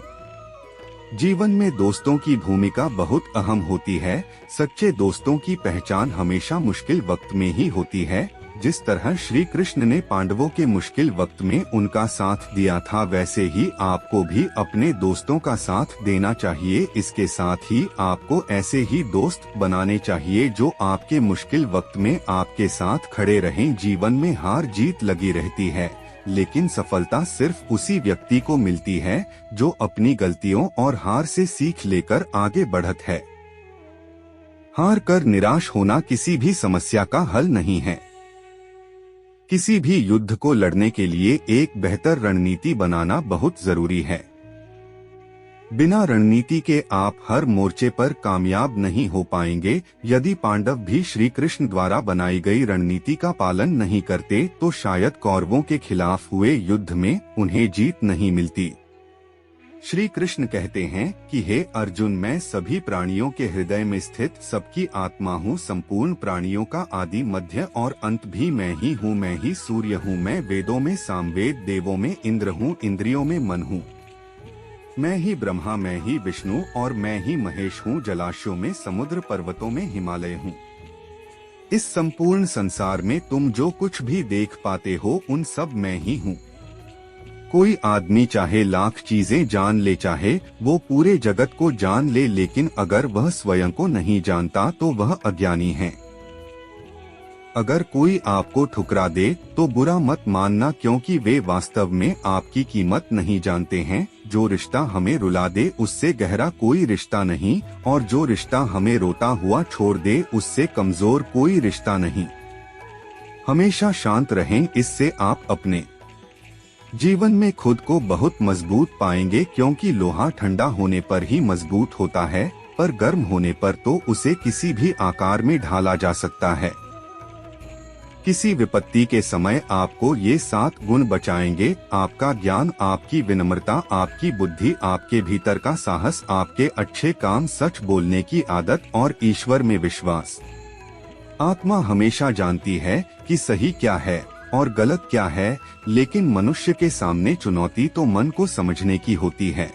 A: जीवन में दोस्तों की भूमिका बहुत अहम होती है। सच्चे दोस्तों की पहचान हमेशा मुश्किल वक्त में ही होती है। जिस तरह श्री कृष्ण ने पांडवों के मुश्किल वक्त में उनका साथ दिया था, वैसे ही आपको भी अपने दोस्तों का साथ देना चाहिए। इसके साथ ही आपको ऐसे ही दोस्त बनाने चाहिए जो आपके मुश्किल वक्त में आपके साथ खड़े रहें। जीवन में हार जीत लगी रहती है, लेकिन सफलता सिर्फ उसी व्यक्ति को मिलती है जो अपनी गलतियों और हार से सीख लेकर आगे बढ़त है। हार कर निराश होना किसी भी समस्या का हल नहीं है। किसी भी युद्ध को लड़ने के लिए एक बेहतर रणनीति बनाना बहुत जरूरी है। बिना रणनीति के आप हर मोर्चे पर कामयाब नहीं हो पाएंगे। यदि पांडव भी श्री कृष्ण द्वारा बनाई गई रणनीति का पालन नहीं करते तो शायद कौरवों के खिलाफ हुए युद्ध में उन्हें जीत नहीं मिलती। श्री कृष्ण कहते हैं कि हे अर्जुन, मैं सभी प्राणियों के हृदय में स्थित सबकी आत्मा हूँ। संपूर्ण प्राणियों का आदि मध्य और अंत भी मैं ही हूँ। मैं ही सूर्य हूँ, मैं वेदों में सामवेद, देवों में इंद्र हूँ, इंद्रियों में मन हूँ। मैं ही ब्रह्मा, मैं ही विष्णु और मैं ही महेश हूँ। जलाशयों में समुद्र, पर्वतों में हिमालय हूँ। इस संपूर्ण संसार में तुम जो कुछ भी देख पाते हो उन सब मैं ही हूँ। कोई आदमी चाहे लाख चीजें जान ले, चाहे वो पूरे जगत को जान ले, लेकिन अगर वह स्वयं को नहीं जानता तो वह अज्ञानी है। अगर कोई आपको ठुकरा दे तो बुरा मत मानना, क्योंकि वे वास्तव में आपकी कीमत नहीं जानते हैं। जो रिश्ता हमें रुला दे उससे गहरा कोई रिश्ता नहीं, और जो रिश्ता हमें रोता हुआ छोड़ दे उससे कमजोर कोई रिश्ता नहीं। हमेशा शांत रहें, इससे आप अपने जीवन में खुद को बहुत मजबूत पाएंगे, क्योंकि लोहा ठंडा होने पर ही मजबूत होता है, पर गर्म होने पर तो उसे किसी भी आकार में ढाला जा सकता है। किसी विपत्ति के समय आपको ये 7 गुण बचाएंगे: आपका ज्ञान, आपकी विनम्रता, आपकी बुद्धि, आपके भीतर का साहस, आपके अच्छे काम, सच बोलने की आदत और ईश्वर में विश्वास। आत्मा हमेशा जानती है कि सही क्या है और गलत क्या है, लेकिन मनुष्य के सामने चुनौती तो मन को समझने की होती है।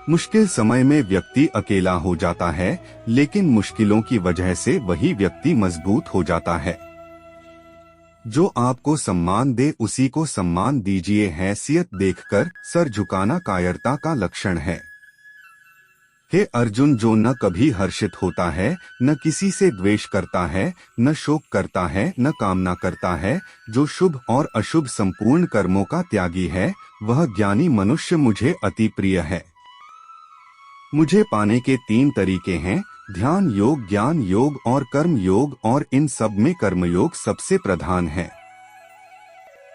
A: मुश्किल समय में व्यक्ति अकेला हो जाता है, लेकिन मुश्किलों की वजह से वही व्यक्ति मजबूत हो जाता है। जो आपको सम्मान दे उसी को सम्मान दीजिए। हैसियत देखकर सर झुकाना कायरता का लक्षण है। हे अर्जुन, जो न कभी हर्षित होता है, न किसी से द्वेष करता है, न शोक करता है, न कामना करता है, जो शुभ और अशुभ संपूर्ण कर्मों का त्यागी है, वह ज्ञानी मनुष्य मुझे अति प्रिय है। मुझे पाने के 3 तरीके हैं: ध्यान योग, ज्ञान योग और कर्म योग, और इन सब में कर्मयोग सबसे प्रधान है।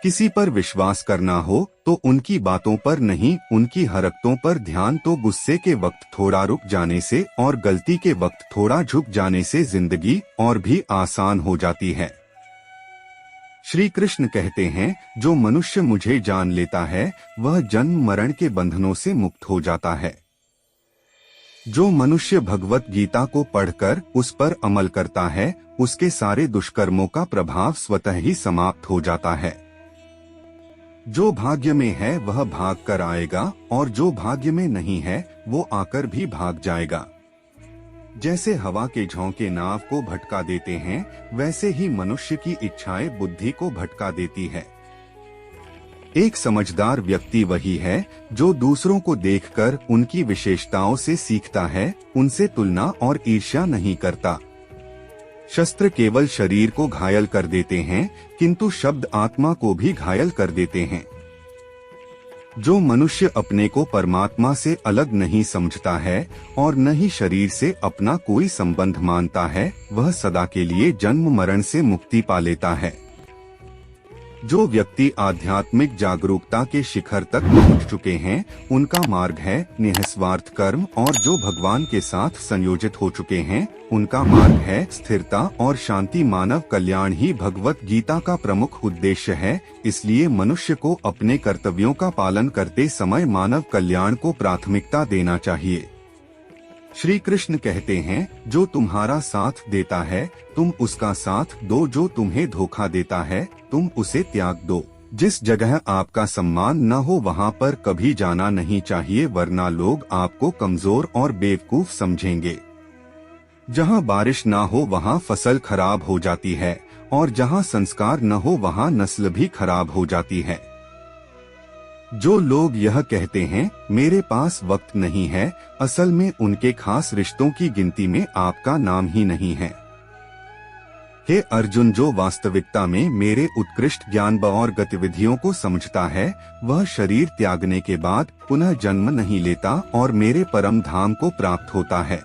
A: किसी पर विश्वास करना हो तो उनकी बातों पर नहीं, उनकी हरकतों पर ध्यान। तो गुस्से के वक्त थोड़ा रुक जाने से और गलती के वक्त थोड़ा झुक जाने से जिंदगी और भी आसान हो जाती है। श्री कृष्ण कहते हैं, जो मनुष्य मुझे जान लेता है वह जन्म मरण के बंधनों से मुक्त हो जाता है। जो मनुष्य भगवत गीता को पढ़कर उस पर अमल करता है, उसके सारे दुष्कर्मों का प्रभाव स्वतः ही समाप्त हो जाता है। जो भाग्य में है वह भाग कर आएगा और जो भाग्य में नहीं है वो आकर भी भाग जाएगा। जैसे हवा के झोंके नाव को भटका देते हैं, वैसे ही मनुष्य की इच्छाएं बुद्धि को भटका देती है। एक समझदार व्यक्ति वही है जो दूसरों को देखकर उनकी विशेषताओं से सीखता है, उनसे तुलना और ईर्ष्या नहीं करता। शस्त्र केवल शरीर को घायल कर देते हैं, किंतु शब्द आत्मा को भी घायल कर देते हैं। जो मनुष्य अपने को परमात्मा से अलग नहीं समझता है और न ही शरीर से अपना कोई संबंध मानता है, वह सदा के लिए जन्म मरण से मुक्ति पा लेता है। जो व्यक्ति आध्यात्मिक जागरूकता के शिखर तक पहुंच चुके हैं, उनका मार्ग है निस्वार्थ कर्म, और जो भगवान के साथ संयोजित हो चुके हैं, उनका मार्ग है स्थिरता और शांति। मानव कल्याण ही भगवत गीता का प्रमुख उद्देश्य है, इसलिए मनुष्य को अपने कर्तव्यों का पालन करते समय मानव कल्याण को प्राथमिकता देना चाहिए। श्री कृष्ण कहते हैं, जो तुम्हारा साथ देता है तुम उसका साथ दो, जो तुम्हें धोखा देता है तुम उसे त्याग दो। जिस जगह आपका सम्मान न हो वहाँ पर कभी जाना नहीं चाहिए, वरना लोग आपको कमजोर और बेवकूफ समझेंगे। जहाँ बारिश ना हो वहाँ फसल खराब हो जाती है, और जहाँ संस्कार न हो वहाँ नस्ल भी खराब हो जाती है। जो लोग यह कहते हैं मेरे पास वक्त नहीं है, असल में उनके खास रिश्तों की गिनती में आपका नाम ही नहीं है। हे अर्जुन, जो वास्तविकता में मेरे उत्कृष्ट ज्ञान और गतिविधियों को समझता है, वह शरीर त्यागने के बाद पुनः जन्म नहीं लेता और मेरे परम धाम को प्राप्त होता है।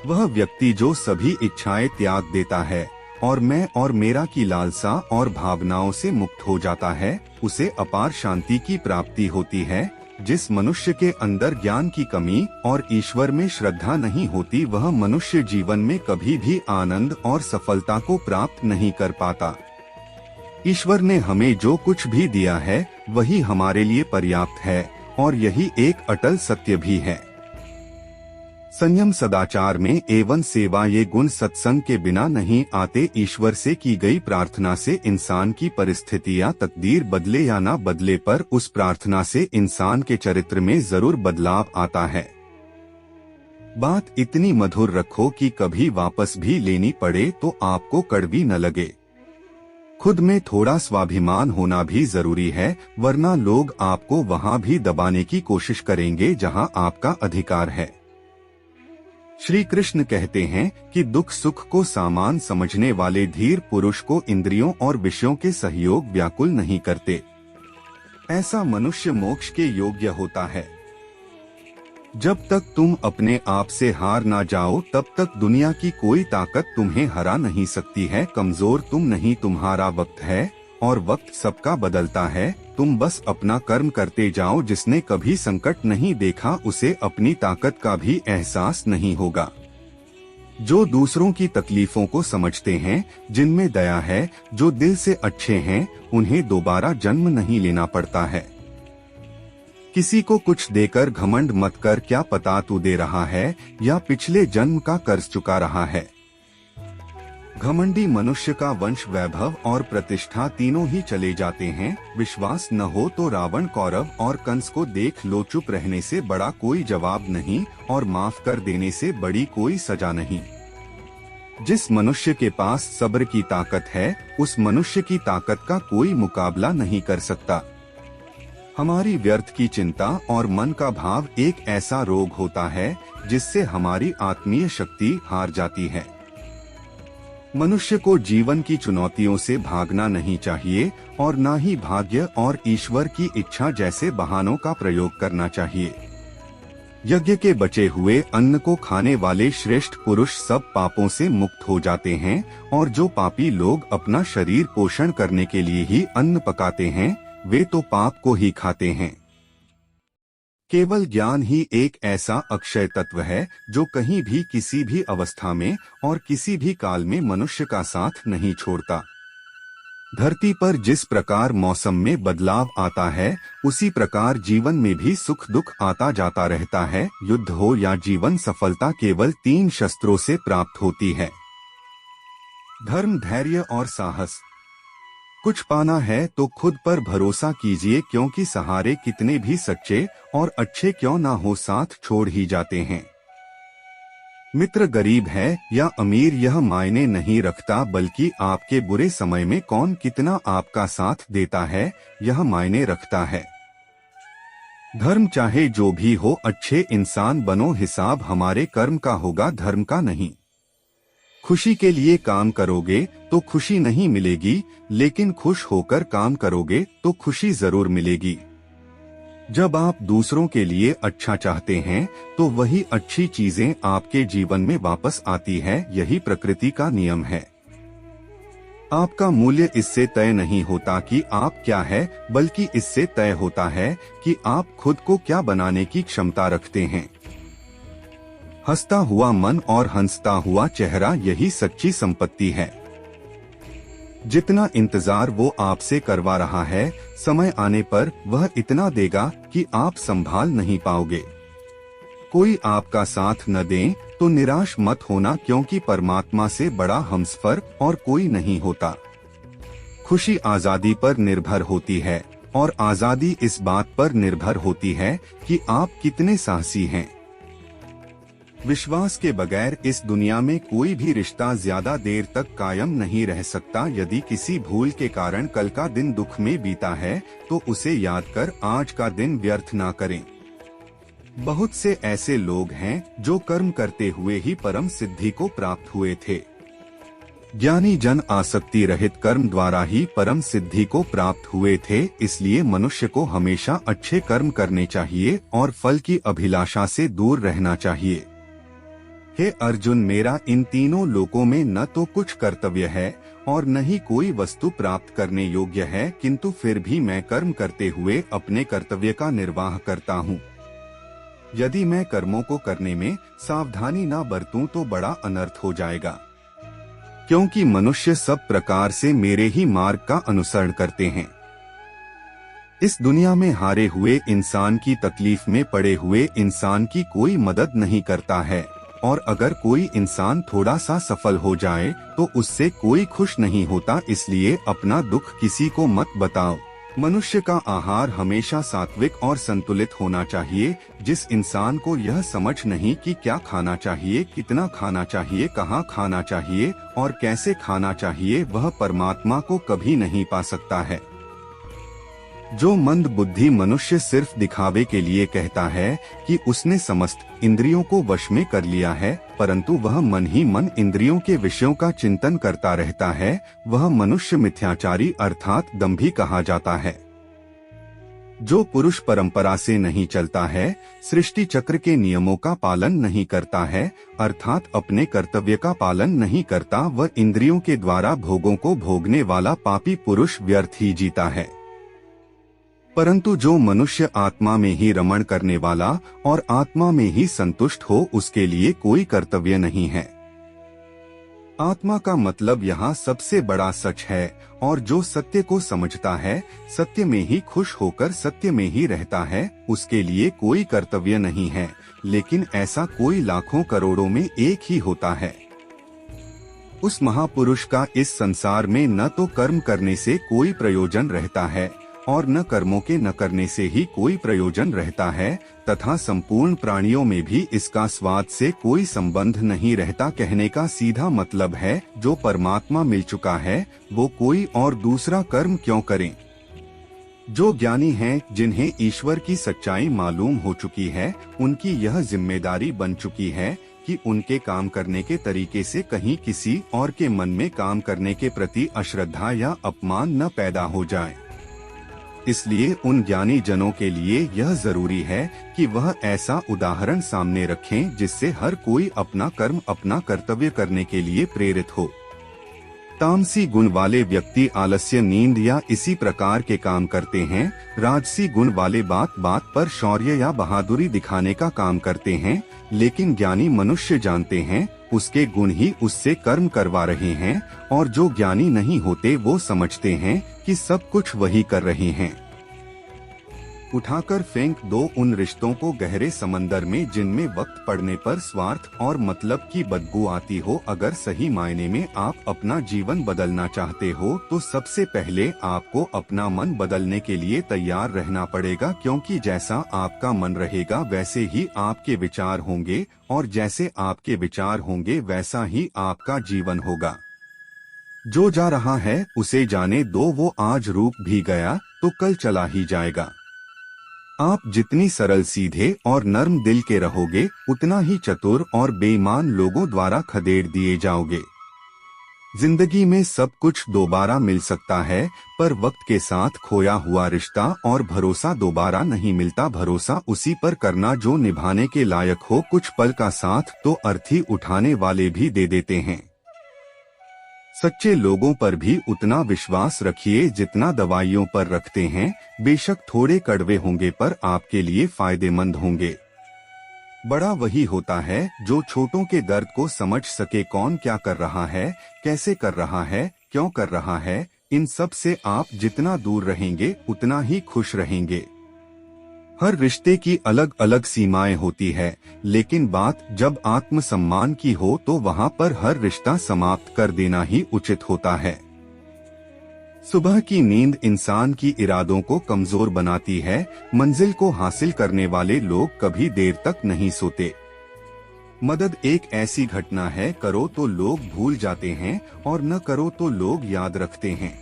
A: वह व्यक्ति जो सभी इच्छाएं त्याग देता है और मैं और मेरा की लालसा और भावनाओं से मुक्त हो जाता है, उसे अपार शांति की प्राप्ति होती है। जिस मनुष्य के अंदर ज्ञान की कमी और ईश्वर में श्रद्धा नहीं होती, वह मनुष्य जीवन में कभी भी आनंद और सफलता को प्राप्त नहीं कर पाता। ईश्वर ने हमें जो कुछ भी दिया है वही हमारे लिए पर्याप्त है, और यही एक अटल सत्य भी है। संयम सदाचार में एवं सेवा ये गुण सत्संग के बिना नहीं आते। ईश्वर से की गई प्रार्थना से इंसान की परिस्थिति या तकदीर बदले या ना बदले, पर उस प्रार्थना से इंसान के चरित्र में जरूर बदलाव आता है। बात इतनी मधुर रखो कि कभी वापस भी लेनी पड़े तो आपको कड़वी न लगे। खुद में थोड़ा स्वाभिमान होना भी जरूरी है, वरना लोग आपको वहां भी दबाने की कोशिश करेंगे जहां आपका अधिकार है। श्री कृष्ण कहते हैं कि दुख सुख को सामान समझने वाले धीर पुरुष को इंद्रियों और विषयों के सहयोग व्याकुल नहीं करते। ऐसा मनुष्य मोक्ष के योग्य होता है। जब तक तुम अपने आप से हार ना जाओ, तब तक दुनिया की कोई ताकत तुम्हें हरा नहीं सकती है। कमजोर तुम नहीं, तुम्हारा वक्त है, और वक्त सबका बदलता है। तुम बस अपना कर्म करते जाओ। जिसने कभी संकट नहीं देखा उसे अपनी ताकत का भी एहसास नहीं होगा। जो दूसरों की तकलीफों को समझते हैं, जिनमें दया है, जो दिल से अच्छे हैं, उन्हें दोबारा जन्म नहीं लेना पड़ता है। किसी को कुछ देकर घमंड मत कर, क्या पता तू दे रहा है या पिछले जन्म का कर्ज चुका रहा है। घमंडी मनुष्य का वंश, वैभव और प्रतिष्ठा तीनों ही चले जाते हैं। विश्वास न हो तो रावण, कौरव और कंस को देख लो। चुप रहने से बड़ा कोई जवाब नहीं, और माफ कर देने से बड़ी कोई सजा नहीं। जिस मनुष्य के पास सब्र की ताकत है, उस मनुष्य की ताकत का कोई मुकाबला नहीं कर सकता। हमारी व्यर्थ की चिंता और मन का भाव एक ऐसा रोग होता है जिससे हमारी आत्मीय शक्ति हार जाती है। मनुष्य को जीवन की चुनौतियों से भागना नहीं चाहिए, और न ही भाग्य और ईश्वर की इच्छा जैसे बहानों का प्रयोग करना चाहिए। यज्ञ के बचे हुए अन्न को खाने वाले श्रेष्ठ पुरुष सब पापों से मुक्त हो जाते हैं, और जो पापी लोग अपना शरीर पोषण करने के लिए ही अन्न पकाते हैं, वे तो पाप को ही खाते हैं। केवल ज्ञान ही एक ऐसा अक्षय तत्व है जो कहीं भी, किसी भी अवस्था में और किसी भी काल में मनुष्य का साथ नहीं छोड़ता। धरती पर जिस प्रकार मौसम में बदलाव आता है, उसी प्रकार जीवन में भी सुख दुख आता जाता रहता है। युद्ध हो या जीवन, सफलता केवल 3 शस्त्रों से प्राप्त होती है: धर्म, धैर्य और साहस। कुछ पाना है तो खुद पर भरोसा कीजिए, क्योंकि सहारे कितने भी सच्चे और अच्छे क्यों ना हो, साथ छोड़ ही जाते हैं। मित्र गरीब है या अमीर यह मायने नहीं रखता, बल्कि आपके बुरे समय में कौन कितना आपका साथ देता है यह मायने रखता है। धर्म चाहे जो भी हो, अच्छे इंसान बनो, हिसाब हमारे कर्म का होगा, धर्म का नहीं। खुशी के लिए काम करोगे तो खुशी नहीं मिलेगी, लेकिन खुश होकर काम करोगे तो खुशी जरूर मिलेगी। जब आप दूसरों के लिए अच्छा चाहते हैं तो वही अच्छी चीजें आपके जीवन में वापस आती है, यही प्रकृति का नियम है। आपका मूल्य इससे तय नहीं होता कि आप क्या है, बल्कि इससे तय होता है कि आप खुद को क्या बनाने की क्षमता रखते हैं। हंसता हुआ मन और हंसता हुआ चेहरा, यही सच्ची संपत्ति है। जितना इंतजार वो आपसे करवा रहा है, समय आने पर वह इतना देगा कि आप संभाल नहीं पाओगे। कोई आपका साथ न दे तो निराश मत होना, क्योंकि परमात्मा से बड़ा हमसफर और कोई नहीं होता। खुशी आजादी पर निर्भर होती है और आजादी इस बात पर निर्भर होती है कि आप कितने साहसी हैं। विश्वास के बगैर इस दुनिया में कोई भी रिश्ता ज्यादा देर तक कायम नहीं रह सकता। यदि किसी भूल के कारण कल का दिन दुख में बीता है तो उसे याद कर आज का दिन व्यर्थ ना करें। बहुत से ऐसे लोग हैं जो कर्म करते हुए ही परम सिद्धि को प्राप्त हुए थे। ज्ञानी जन आसक्ति रहित कर्म द्वारा ही परम सिद्धि को प्राप्त हुए थे। इसलिए मनुष्य को हमेशा अच्छे कर्म करने चाहिए और फल की अभिलाषा से दूर रहना चाहिए। हे अर्जुन, मेरा इन तीनों लोकों में न तो कुछ कर्तव्य है और न ही कोई वस्तु प्राप्त करने योग्य है, किंतु फिर भी मैं कर्म करते हुए अपने कर्तव्य का निर्वाह करता हूँ। यदि मैं कर्मों को करने में सावधानी न बरतूं तो बड़ा अनर्थ हो जाएगा, क्योंकि मनुष्य सब प्रकार से मेरे ही मार्ग का अनुसरण करते हैं। इस दुनिया में हारे हुए इंसान की, तकलीफ में पड़े हुए इंसान की कोई मदद नहीं करता है, और अगर कोई इंसान थोड़ा सा सफल हो जाए तो उससे कोई खुश नहीं होता। इसलिए अपना दुख किसी को मत बताओ। मनुष्य का आहार हमेशा सात्विक और संतुलित होना चाहिए। जिस इंसान को यह समझ नहीं कि क्या खाना चाहिए, कितना खाना चाहिए, कहाँ खाना चाहिए और कैसे खाना चाहिए, वह परमात्मा को कभी नहीं पा सकता है। जो मंद बुद्धि मनुष्य सिर्फ दिखावे के लिए कहता है कि उसने समस्त इंद्रियों को वश में कर लिया है, परंतु वह मन ही मन इंद्रियों के विषयों का चिंतन करता रहता है, वह मनुष्य मिथ्याचारी अर्थात दंभी कहा जाता है। जो पुरुष परंपरा से नहीं चलता है, सृष्टि चक्र के नियमों का पालन नहीं करता है, अर्थात अपने कर्तव्य का पालन नहीं करता, वह इंद्रियों के द्वारा भोगों को भोगने वाला पापी पुरुष व्यर्थ ही जीता है। परंतु जो मनुष्य आत्मा में ही रमण करने वाला और आत्मा में ही संतुष्ट हो, उसके लिए कोई कर्तव्य नहीं है। आत्मा का मतलब यहाँ सबसे बड़ा सच है, और जो सत्य को समझता है, सत्य में ही खुश होकर सत्य में ही रहता है, उसके लिए कोई कर्तव्य नहीं है। लेकिन ऐसा कोई लाखों करोड़ों में एक ही होता है। उस महापुरुष का इस संसार में न तो कर्म करने से कोई प्रयोजन रहता है और न कर्मों के न करने से ही कोई प्रयोजन रहता है, तथा संपूर्ण प्राणियों में भी इसका स्वाद से कोई संबंध नहीं रहता। कहने का सीधा मतलब है, जो परमात्मा मिल चुका है वो कोई और दूसरा कर्म क्यों करें। जो ज्ञानी हैं, जिन्हें ईश्वर की सच्चाई मालूम हो चुकी है, उनकी यह जिम्मेदारी बन चुकी है कि उनके काम करने के तरीके से कहीं किसी और के मन में काम करने के प्रति अश्रद्धा या अपमान न पैदा हो जाए। इसलिए उन ज्ञानी जनों के लिए यह जरूरी है कि वह ऐसा उदाहरण सामने रखें जिससे हर कोई अपना कर्म, अपना कर्तव्य करने के लिए प्रेरित हो। तामसी गुण वाले व्यक्ति आलस्य, नींद या इसी प्रकार के काम करते हैं। राजसी गुण वाले बात बात पर शौर्य या बहादुरी दिखाने का काम करते हैं। लेकिन ज्ञानी मनुष्य जानते हैं उसके गुण ही उससे कर्म करवा रहे हैं, और जो ज्ञानी नहीं होते वो समझते हैं कि सब कुछ वही कर रहे हैं। उठाकर फेंक दो उन रिश्तों को गहरे समंदर में जिनमें वक्त पड़ने पर स्वार्थ और मतलब की बदबू आती हो। अगर सही मायने में आप अपना जीवन बदलना चाहते हो तो सबसे पहले आपको अपना मन बदलने के लिए तैयार रहना पड़ेगा, क्योंकि जैसा आपका मन रहेगा वैसे ही आपके विचार होंगे और जैसे आपके विचार होंगे वैसा ही आपका जीवन होगा। जो जा रहा है उसे जाने दो, वो आज रूठ भी गया तो कल चला ही जाएगा। आप जितनी सरल, सीधे और नर्म दिल के रहोगे उतना ही चतुर और बेईमान लोगों द्वारा खदेड़ दिए जाओगे। जिंदगी में सब कुछ दोबारा मिल सकता है, पर वक्त के साथ खोया हुआ रिश्ता और भरोसा दोबारा नहीं मिलता। भरोसा उसी पर करना जो निभाने के लायक हो। कुछ पल का साथ तो अर्थी उठाने वाले भी दे देते हैं। सच्चे लोगों पर भी उतना विश्वास रखिए जितना दवाइयों पर रखते हैं। बेशक थोड़े कड़वे होंगे पर आपके लिए फायदेमंद होंगे। बड़ा वही होता है जो छोटों के दर्द को समझ सके। कौन क्या कर रहा है, कैसे कर रहा है, क्यों कर रहा है, इन सब से आप जितना दूर रहेंगे उतना ही खुश रहेंगे। हर रिश्ते की अलग अलग सीमाएं होती है, लेकिन बात जब आत्मसम्मान की हो तो वहां पर हर रिश्ता समाप्त कर देना ही उचित होता है। सुबह की नींद इंसान की इरादों को कमजोर बनाती है। मंजिल को हासिल करने वाले लोग कभी देर तक नहीं सोते। मदद एक ऐसी घटना है, करो तो लोग भूल जाते हैं और न करो तो लोग याद रखते हैं।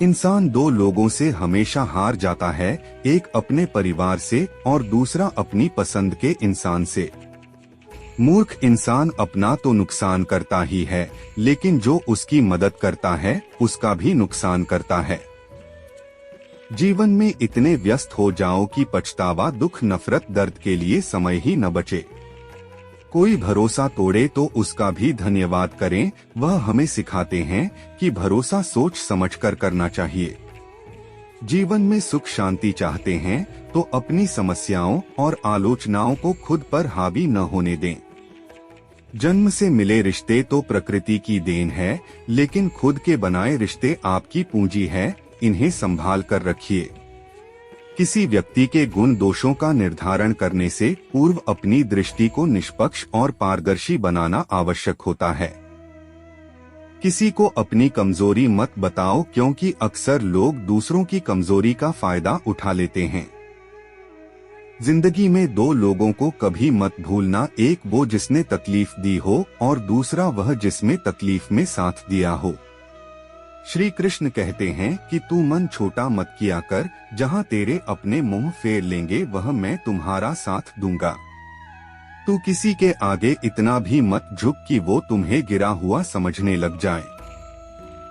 A: इंसान दो लोगों से हमेशा हार जाता है, एक अपने परिवार से और दूसरा अपनी पसंद के इंसान से। मूर्ख इंसान अपना तो नुकसान करता ही है, लेकिन जो उसकी मदद करता है उसका भी नुकसान करता है। जीवन में इतने व्यस्त हो जाओ कि पछतावा, दुख, नफरत, दर्द के लिए समय ही न बचे। कोई भरोसा तोड़े तो उसका भी धन्यवाद करें। वह हमें सिखाते हैं कि भरोसा सोच समझकर करना चाहिए। जीवन में सुख शांति चाहते हैं तो अपनी समस्याओं और आलोचनाओं को खुद पर हावी न होने दें। जन्म से मिले रिश्ते तो प्रकृति की देन है, लेकिन खुद के बनाए रिश्ते आपकी पूंजी है, इन्हें संभाल कर रखिए। किसी व्यक्ति के गुण दोषों का निर्धारण करने से पूर्व अपनी दृष्टि को निष्पक्ष और पारदर्शी बनाना आवश्यक होता है। किसी को अपनी कमजोरी मत बताओ, क्योंकि अक्सर लोग दूसरों की कमजोरी का फायदा उठा लेते हैं। जिंदगी में दो लोगों को कभी मत भूलना, एक वो जिसने तकलीफ दी हो और दूसरा वह जिसमें तकलीफ में साथ दिया हो। श्री कृष्ण कहते हैं कि तू मन छोटा मत किया कर, जहाँ तेरे अपने मुंह फेर लेंगे वह मैं तुम्हारा साथ दूंगा। तू किसी के आगे इतना भी मत झुक कि वो तुम्हें गिरा हुआ समझने लग जाए।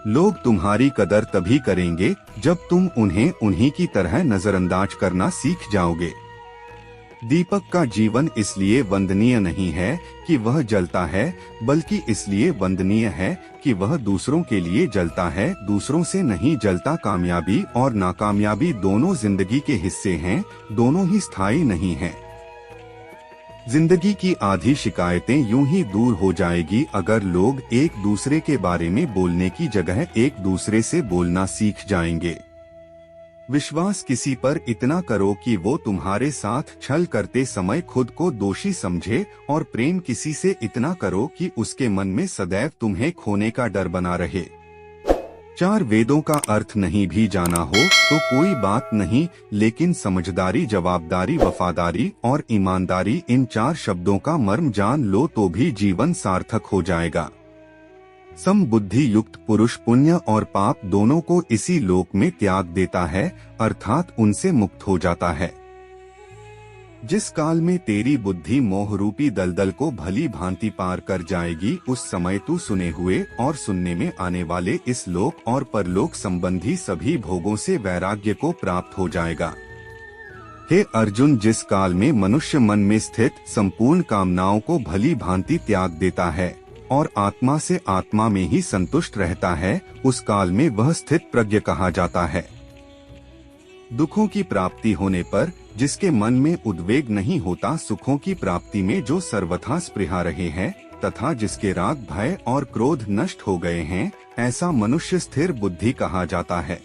A: लोग तुम्हारी कदर तभी करेंगे जब तुम उन्हें उन्हीं की तरह नजरअंदाज करना सीख जाओगे। दीपक का जीवन इसलिए वंदनीय नहीं है कि वह जलता है, बल्कि इसलिए वंदनीय है कि वह दूसरों के लिए जलता है, दूसरों से नहीं जलता। कामयाबी और नाकामयाबी दोनों जिंदगी के हिस्से हैं, दोनों ही स्थायी नहीं हैं। जिंदगी की आधी शिकायतें यूं ही दूर हो जाएगी अगर लोग एक दूसरे के बारे में बोलने की जगह एक दूसरे से बोलना सीख जाएंगे। विश्वास किसी पर इतना करो कि वो तुम्हारे साथ छल करते समय खुद को दोषी समझे, और प्रेम किसी से इतना करो कि उसके मन में सदैव तुम्हें खोने का डर बना रहे। चार वेदों का अर्थ नहीं भी जाना हो तो कोई बात नहीं, लेकिन समझदारी, जवाबदारी, वफादारी और ईमानदारी, इन चार शब्दों का मर्म जान लो तो भी जीवन सार्थक हो जाएगा। समबुद्धि युक्त पुरुष पुण्य और पाप दोनों को इसी लोक में त्याग देता है, अर्थात उनसे मुक्त हो जाता है। जिस काल में तेरी बुद्धि मोह रूपी दलदल को भली भांति पार कर जाएगी, उस समय तू सुने हुए और सुनने में आने वाले इस लोक और परलोक संबंधी सभी भोगों से वैराग्य को प्राप्त हो जाएगा। हे अर्जुन, जिस काल में मनुष्य मन में स्थित संपूर्ण कामनाओं को भली भांति त्याग देता है और आत्मा से आत्मा में ही संतुष्ट रहता है, उस काल में वह स्थित प्रज्ञ कहा जाता है। दुखों की प्राप्ति होने पर जिसके मन में उद्वेग नहीं होता, सुखों की प्राप्ति में जो सर्वथा स्पृहा रहे हैं तथा जिसके राग, भय और क्रोध नष्ट हो गए हैं, ऐसा मनुष्य स्थिर बुद्धि कहा जाता है।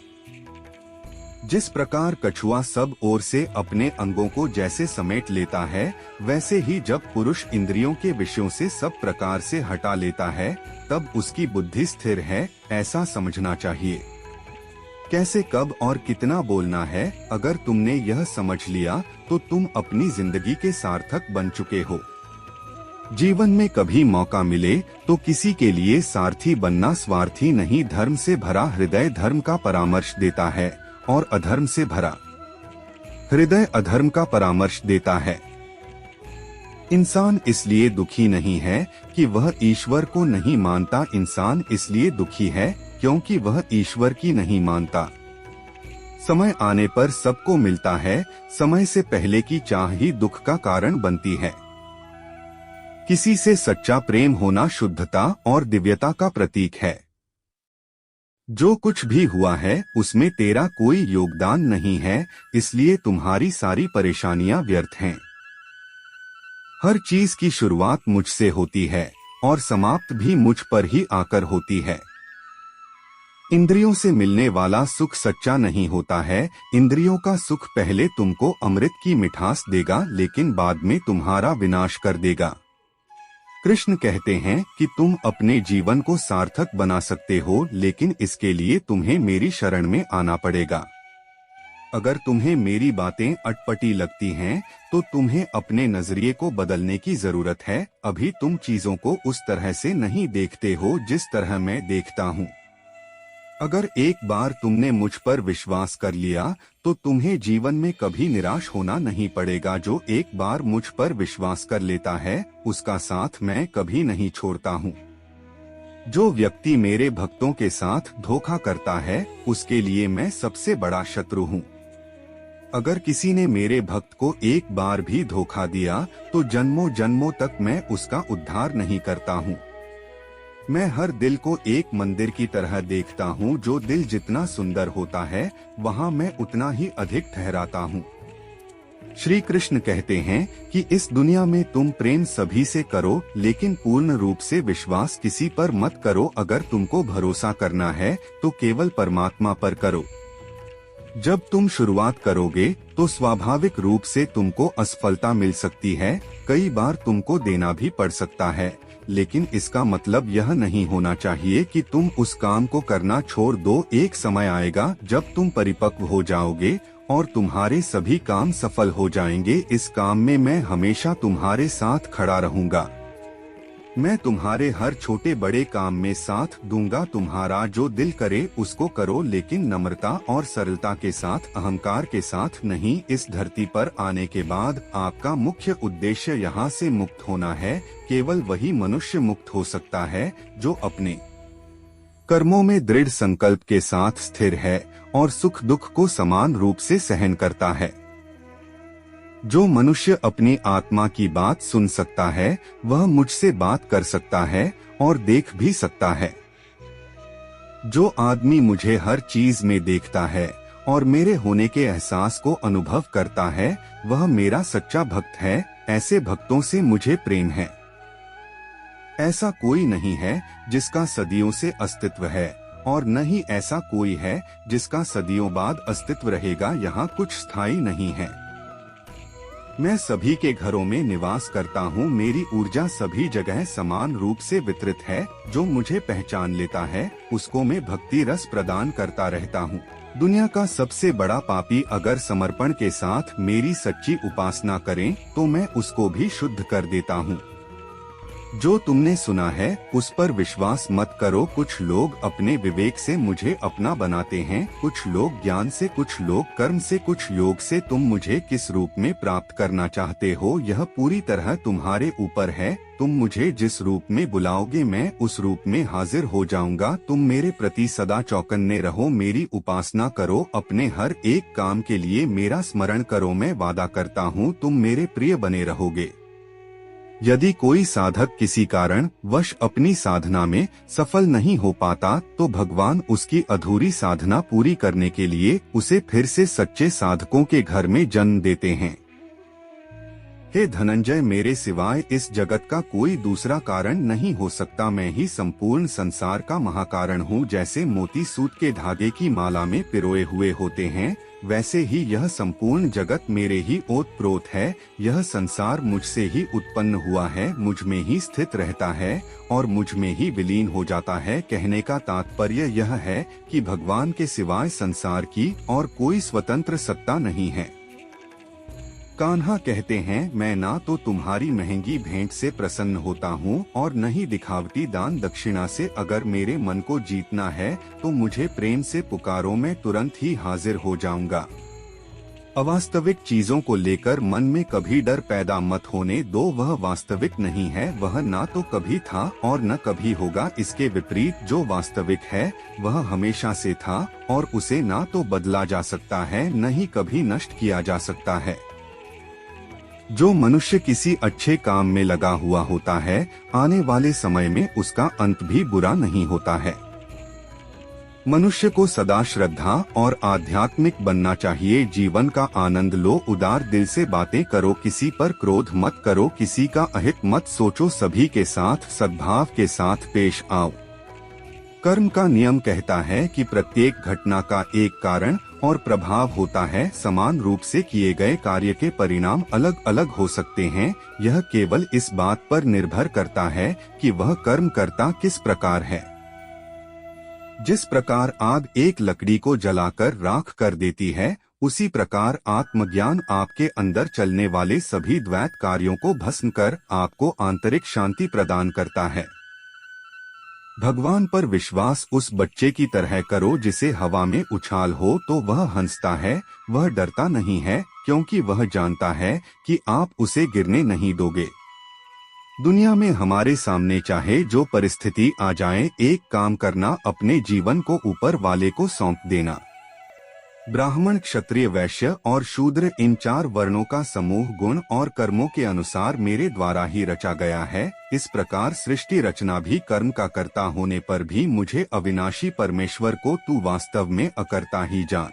A: जिस प्रकार कछुआ सब ओर से अपने अंगों को जैसे समेट लेता है, वैसे ही जब पुरुष इंद्रियों के विषयों से सब प्रकार से हटा लेता है, तब उसकी बुद्धि स्थिर है, ऐसा समझना चाहिए। कैसे, कब और कितना बोलना है, अगर तुमने यह समझ लिया तो तुम अपनी जिंदगी के सार्थक बन चुके हो। जीवन में कभी मौका मिले तो किसी के लिए सारथी बनना स्वार्थी नहीं, धर्म से भरा हृदय धर्म का परामर्श देता है और अधर्म से भरा हृदय अधर्म का परामर्श देता है। इंसान इसलिए दुखी नहीं है कि वह ईश्वर को नहीं मानता, इंसान इसलिए दुखी है क्योंकि वह ईश्वर की नहीं मानता। समय आने पर सबको मिलता है, समय से पहले की चाह ही दुख का कारण बनती है। किसी से सच्चा प्रेम होना शुद्धता और दिव्यता का प्रतीक है। जो कुछ भी हुआ है उसमें तेरा कोई योगदान नहीं है, इसलिए तुम्हारी सारी परेशानियां व्यर्थ हैं। हर चीज की शुरुआत मुझसे होती है और समाप्त भी मुझ पर ही आकर होती है। इंद्रियों से मिलने वाला सुख सच्चा नहीं होता है। इंद्रियों का सुख पहले तुमको अमृत की मिठास देगा, लेकिन बाद में तुम्हारा विनाश कर देगा। कृष्ण कहते हैं कि तुम अपने जीवन को सार्थक बना सकते हो, लेकिन इसके लिए तुम्हें मेरी शरण में आना पड़ेगा। अगर तुम्हें मेरी बातें अटपटी लगती हैं, तो तुम्हें अपने नजरिए को बदलने की जरूरत है। अभी तुम चीजों को उस तरह से नहीं देखते हो जिस तरह मैं देखता हूँ। अगर एक बार तुमने मुझ पर विश्वास कर लिया तो तुम्हें जीवन में कभी निराश होना नहीं पड़ेगा। जो एक बार मुझ पर विश्वास कर लेता है उसका साथ मैं कभी नहीं छोड़ता हूँ। जो व्यक्ति मेरे भक्तों के साथ धोखा करता है उसके लिए मैं सबसे बड़ा शत्रु हूँ। अगर किसी ने मेरे भक्त को एक बार भी धोखा दिया तो जन्मों जन्मों तक मैं उसका उद्धार नहीं करता हूँ। मैं हर दिल को एक मंदिर की तरह देखता हूँ। जो दिल जितना सुंदर होता है वहाँ मैं उतना ही अधिक ठहराता हूँ। श्री कृष्ण कहते हैं कि इस दुनिया में तुम प्रेम सभी से करो, लेकिन पूर्ण रूप से विश्वास किसी पर मत करो। अगर तुमको भरोसा करना है तो केवल परमात्मा पर करो। जब तुम शुरुआत करोगे तो स्वाभाविक रूप से तुमको असफलता मिल सकती है, कई बार तुमको देना भी पड़ सकता है, लेकिन इसका मतलब यह नहीं होना चाहिए कि तुम उस काम को करना छोड़ दो। एक समय आएगा जब तुम परिपक्व हो जाओगे और तुम्हारे सभी काम सफल हो जाएंगे। इस काम में मैं हमेशा तुम्हारे साथ खड़ा रहूंगा। मैं तुम्हारे हर छोटे बड़े काम में साथ दूंगा। तुम्हारा जो दिल करे उसको करो, लेकिन नम्रता और सरलता के साथ, अहंकार के साथ नहीं। इस धरती पर आने के बाद आपका मुख्य उद्देश्य यहाँ से मुक्त होना है। केवल वही मनुष्य मुक्त हो सकता है जो अपने कर्मों में दृढ़ संकल्प के साथ स्थिर है और सुख दुख को समान रूप से सहन करता है। जो मनुष्य अपनी आत्मा की बात सुन सकता है वह मुझसे बात कर सकता है और देख भी सकता है। जो आदमी मुझे हर चीज में देखता है और मेरे होने के एहसास को अनुभव करता है वह मेरा सच्चा भक्त है। ऐसे भक्तों से मुझे प्रेम है। ऐसा कोई नहीं है जिसका सदियों से अस्तित्व है और न ही ऐसा कोई है जिसका सदियों बाद अस्तित्व रहेगा। यहाँ कुछ स्थायी नहीं है। मैं सभी के घरों में निवास करता हूँ। मेरी ऊर्जा सभी जगह समान रूप से वितरित है। जो मुझे पहचान लेता है उसको मैं भक्ति रस प्रदान करता रहता हूँ। दुनिया का सबसे बड़ा पापी अगर समर्पण के साथ मेरी सच्ची उपासना करें तो मैं उसको भी शुद्ध कर देता हूँ। जो तुमने सुना है उस पर विश्वास मत करो। कुछ लोग अपने विवेक से मुझे अपना बनाते हैं, कुछ लोग ज्ञान से, कुछ लोग कर्म से, कुछ योग से। तुम मुझे किस रूप में प्राप्त करना चाहते हो यह पूरी तरह तुम्हारे ऊपर है। तुम मुझे जिस रूप में बुलाओगे मैं उस रूप में हाजिर हो जाऊंगा। तुम मेरे प्रति सदा चौकन्ने रहो, मेरी उपासना करो, अपने हर एक काम के लिए मेरा स्मरण करो। मैं वादा करता हूँ तुम मेरे प्रिय बने रहोगे। यदि कोई साधक किसी कारण वश अपनी साधना में सफल नहीं हो पाता तो भगवान उसकी अधूरी साधना पूरी करने के लिए उसे फिर से सच्चे साधकों के घर में जन्म देते हैं। हे धनंजय, मेरे सिवाय इस जगत का कोई दूसरा कारण नहीं हो सकता। मैं ही संपूर्ण संसार का महाकारण हूँ। जैसे मोती सूत के धागे की माला में पिरोए हुए होते हैं, वैसे ही यह संपूर्ण जगत मेरे ही ओतप्रोत है। यह संसार मुझसे ही उत्पन्न हुआ है, मुझ में ही स्थित रहता है और मुझ में ही विलीन हो जाता है। कहने का तात्पर्य यह है कि भगवान के सिवाय संसार की और कोई स्वतंत्र सत्ता नहीं है। कान्हा कहते हैं, मैं ना तो तुम्हारी महंगी भेंट से प्रसन्न होता हूँ और न ही दिखावटी दान दक्षिणा से। अगर मेरे मन को जीतना है तो मुझे प्रेम से पुकारो, मैं तुरंत ही हाजिर हो जाऊंगा। अवास्तविक चीजों को लेकर मन में कभी डर पैदा मत होने दो। वह वास्तविक नहीं है, वह ना तो कभी था और न कभी होगा। इसके विपरीत जो वास्तविक है वह हमेशा से था और उसे ना तो बदला जा सकता है, न ही कभी नष्ट किया जा सकता है। जो मनुष्य किसी अच्छे काम में लगा हुआ होता है, आने वाले समय में उसका अंत भी बुरा नहीं होता है। मनुष्य को सदा श्रद्धा और आध्यात्मिक बनना चाहिए। जीवन का आनंद लो, उदार दिल से बातें करो, किसी पर क्रोध मत करो, किसी का अहित मत सोचो, सभी के साथ सद्भाव के साथ पेश आओ। कर्म का नियम कहता है कि प्रत्येक घटना का एक कारण और प्रभाव होता है। समान रूप से किए गए कार्य के परिणाम अलग अलग हो सकते हैं। यह केवल इस बात पर निर्भर करता है कि वह कर्म करता किस प्रकार है। जिस प्रकार आग एक लकड़ी को जलाकर राख कर देती है, उसी प्रकार आत्मज्ञान आपके अंदर चलने वाले सभी द्वैत कार्यों को भस्म कर आपको आंतरिक शांति प्रदान करता है। भगवान पर विश्वास उस बच्चे की तरह करो जिसे हवा में उछाल हो तो वह हंसता है। वह डरता नहीं है क्योंकि वह जानता है कि आप उसे गिरने नहीं दोगे। दुनिया में हमारे सामने चाहे जो परिस्थिति आ जाए, एक काम करना, अपने जीवन को ऊपर वाले को सौंप देना। ब्राह्मण, क्षत्रिय, वैश्य और शूद्र, इन 4 वर्णों का समूह गुण और कर्मों के अनुसार मेरे द्वारा ही रचा गया है। इस प्रकार सृष्टि रचना भी कर्म का कर्ता होने पर भी मुझे अविनाशी परमेश्वर को तू वास्तव में अकर्ता ही जान।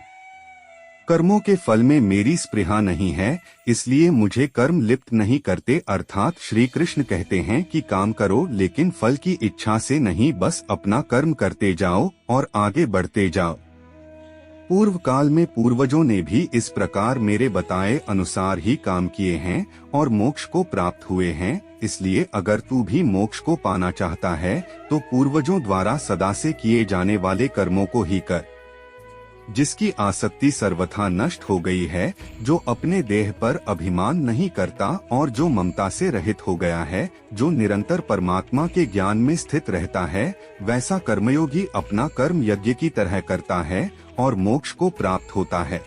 A: कर्मों के फल में मेरी स्पृहा नहीं है, इसलिए मुझे कर्म लिप्त नहीं करते। अर्थात श्री कृष्ण कहते हैं कि काम करो लेकिन फल की इच्छा से नहीं, बस अपना कर्म करते जाओ और आगे बढ़ते जाओ। पूर्व काल में पूर्वजों ने भी इस प्रकार मेरे बताए अनुसार ही काम किए हैं और मोक्ष को प्राप्त हुए हैं। इसलिए अगर तू भी मोक्ष को पाना चाहता है तो पूर्वजों द्वारा सदा से किए जाने वाले कर्मों को ही कर। जिसकी आसक्ति सर्वथा नष्ट हो गई है, जो अपने देह पर अभिमान नहीं करता और जो ममता से रहित हो गया है, जो निरंतर परमात्मा के ज्ञान में स्थित रहता है, वैसा कर्मयोगी अपना कर्म यज्ञ की तरह करता है और मोक्ष को प्राप्त होता है।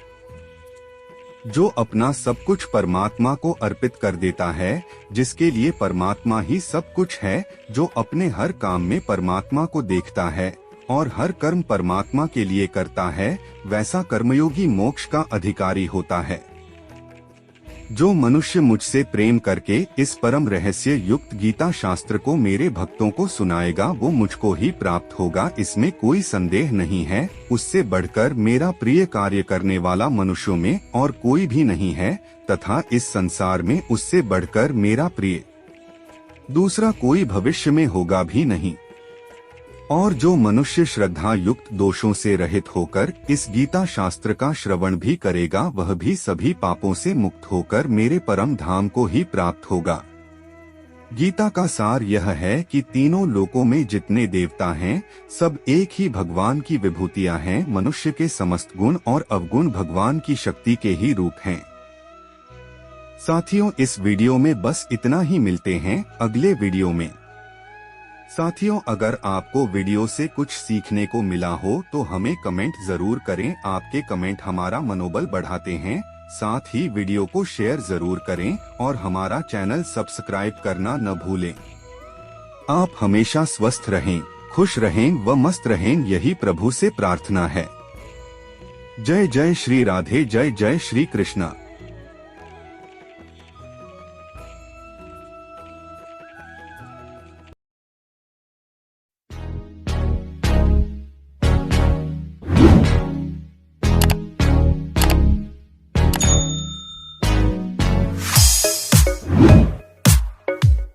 A: जो अपना सब कुछ परमात्मा को अर्पित कर देता है, जिसके लिए परमात्मा ही सब कुछ है, जो अपने हर काम में परमात्मा को देखता है और हर कर्म परमात्मा के लिए करता है, वैसा कर्मयोगी मोक्ष का अधिकारी होता है। जो मनुष्य मुझसे प्रेम करके इस परम रहस्य युक्त गीता शास्त्र को मेरे भक्तों को सुनाएगा, वो मुझको ही प्राप्त होगा, इसमें कोई संदेह नहीं है। उससे बढ़कर मेरा प्रिय कार्य करने वाला मनुष्यों में और कोई भी नहीं है, तथा इस संसार में उससे बढ़कर मेरा प्रिय दूसरा कोई भविष्य में होगा भी नहीं। और जो मनुष्य श्रद्धा युक्त दोषों से रहित होकर इस गीता शास्त्र का श्रवण भी करेगा, वह भी सभी पापों से मुक्त होकर मेरे परम धाम को ही प्राप्त होगा। गीता का सार यह है कि तीनों लोकों में जितने देवता हैं, सब एक ही भगवान की विभूतियां हैं। मनुष्य के समस्त गुण और अवगुण भगवान की शक्ति के ही रूप हैं। साथियों, इस वीडियो में बस इतना ही। मिलते हैं अगले वीडियो में। साथियों, अगर आपको वीडियो से कुछ सीखने को मिला हो तो हमें कमेंट जरूर करें। आपके कमेंट हमारा मनोबल बढ़ाते हैं। साथ ही वीडियो को शेयर जरूर करें और हमारा चैनल सब्सक्राइब करना न भूलें। आप हमेशा स्वस्थ रहें, खुश रहें व मस्त रहें, यही प्रभु से प्रार्थना है। जय जय श्री राधे, जय जय श्री कृष्णा।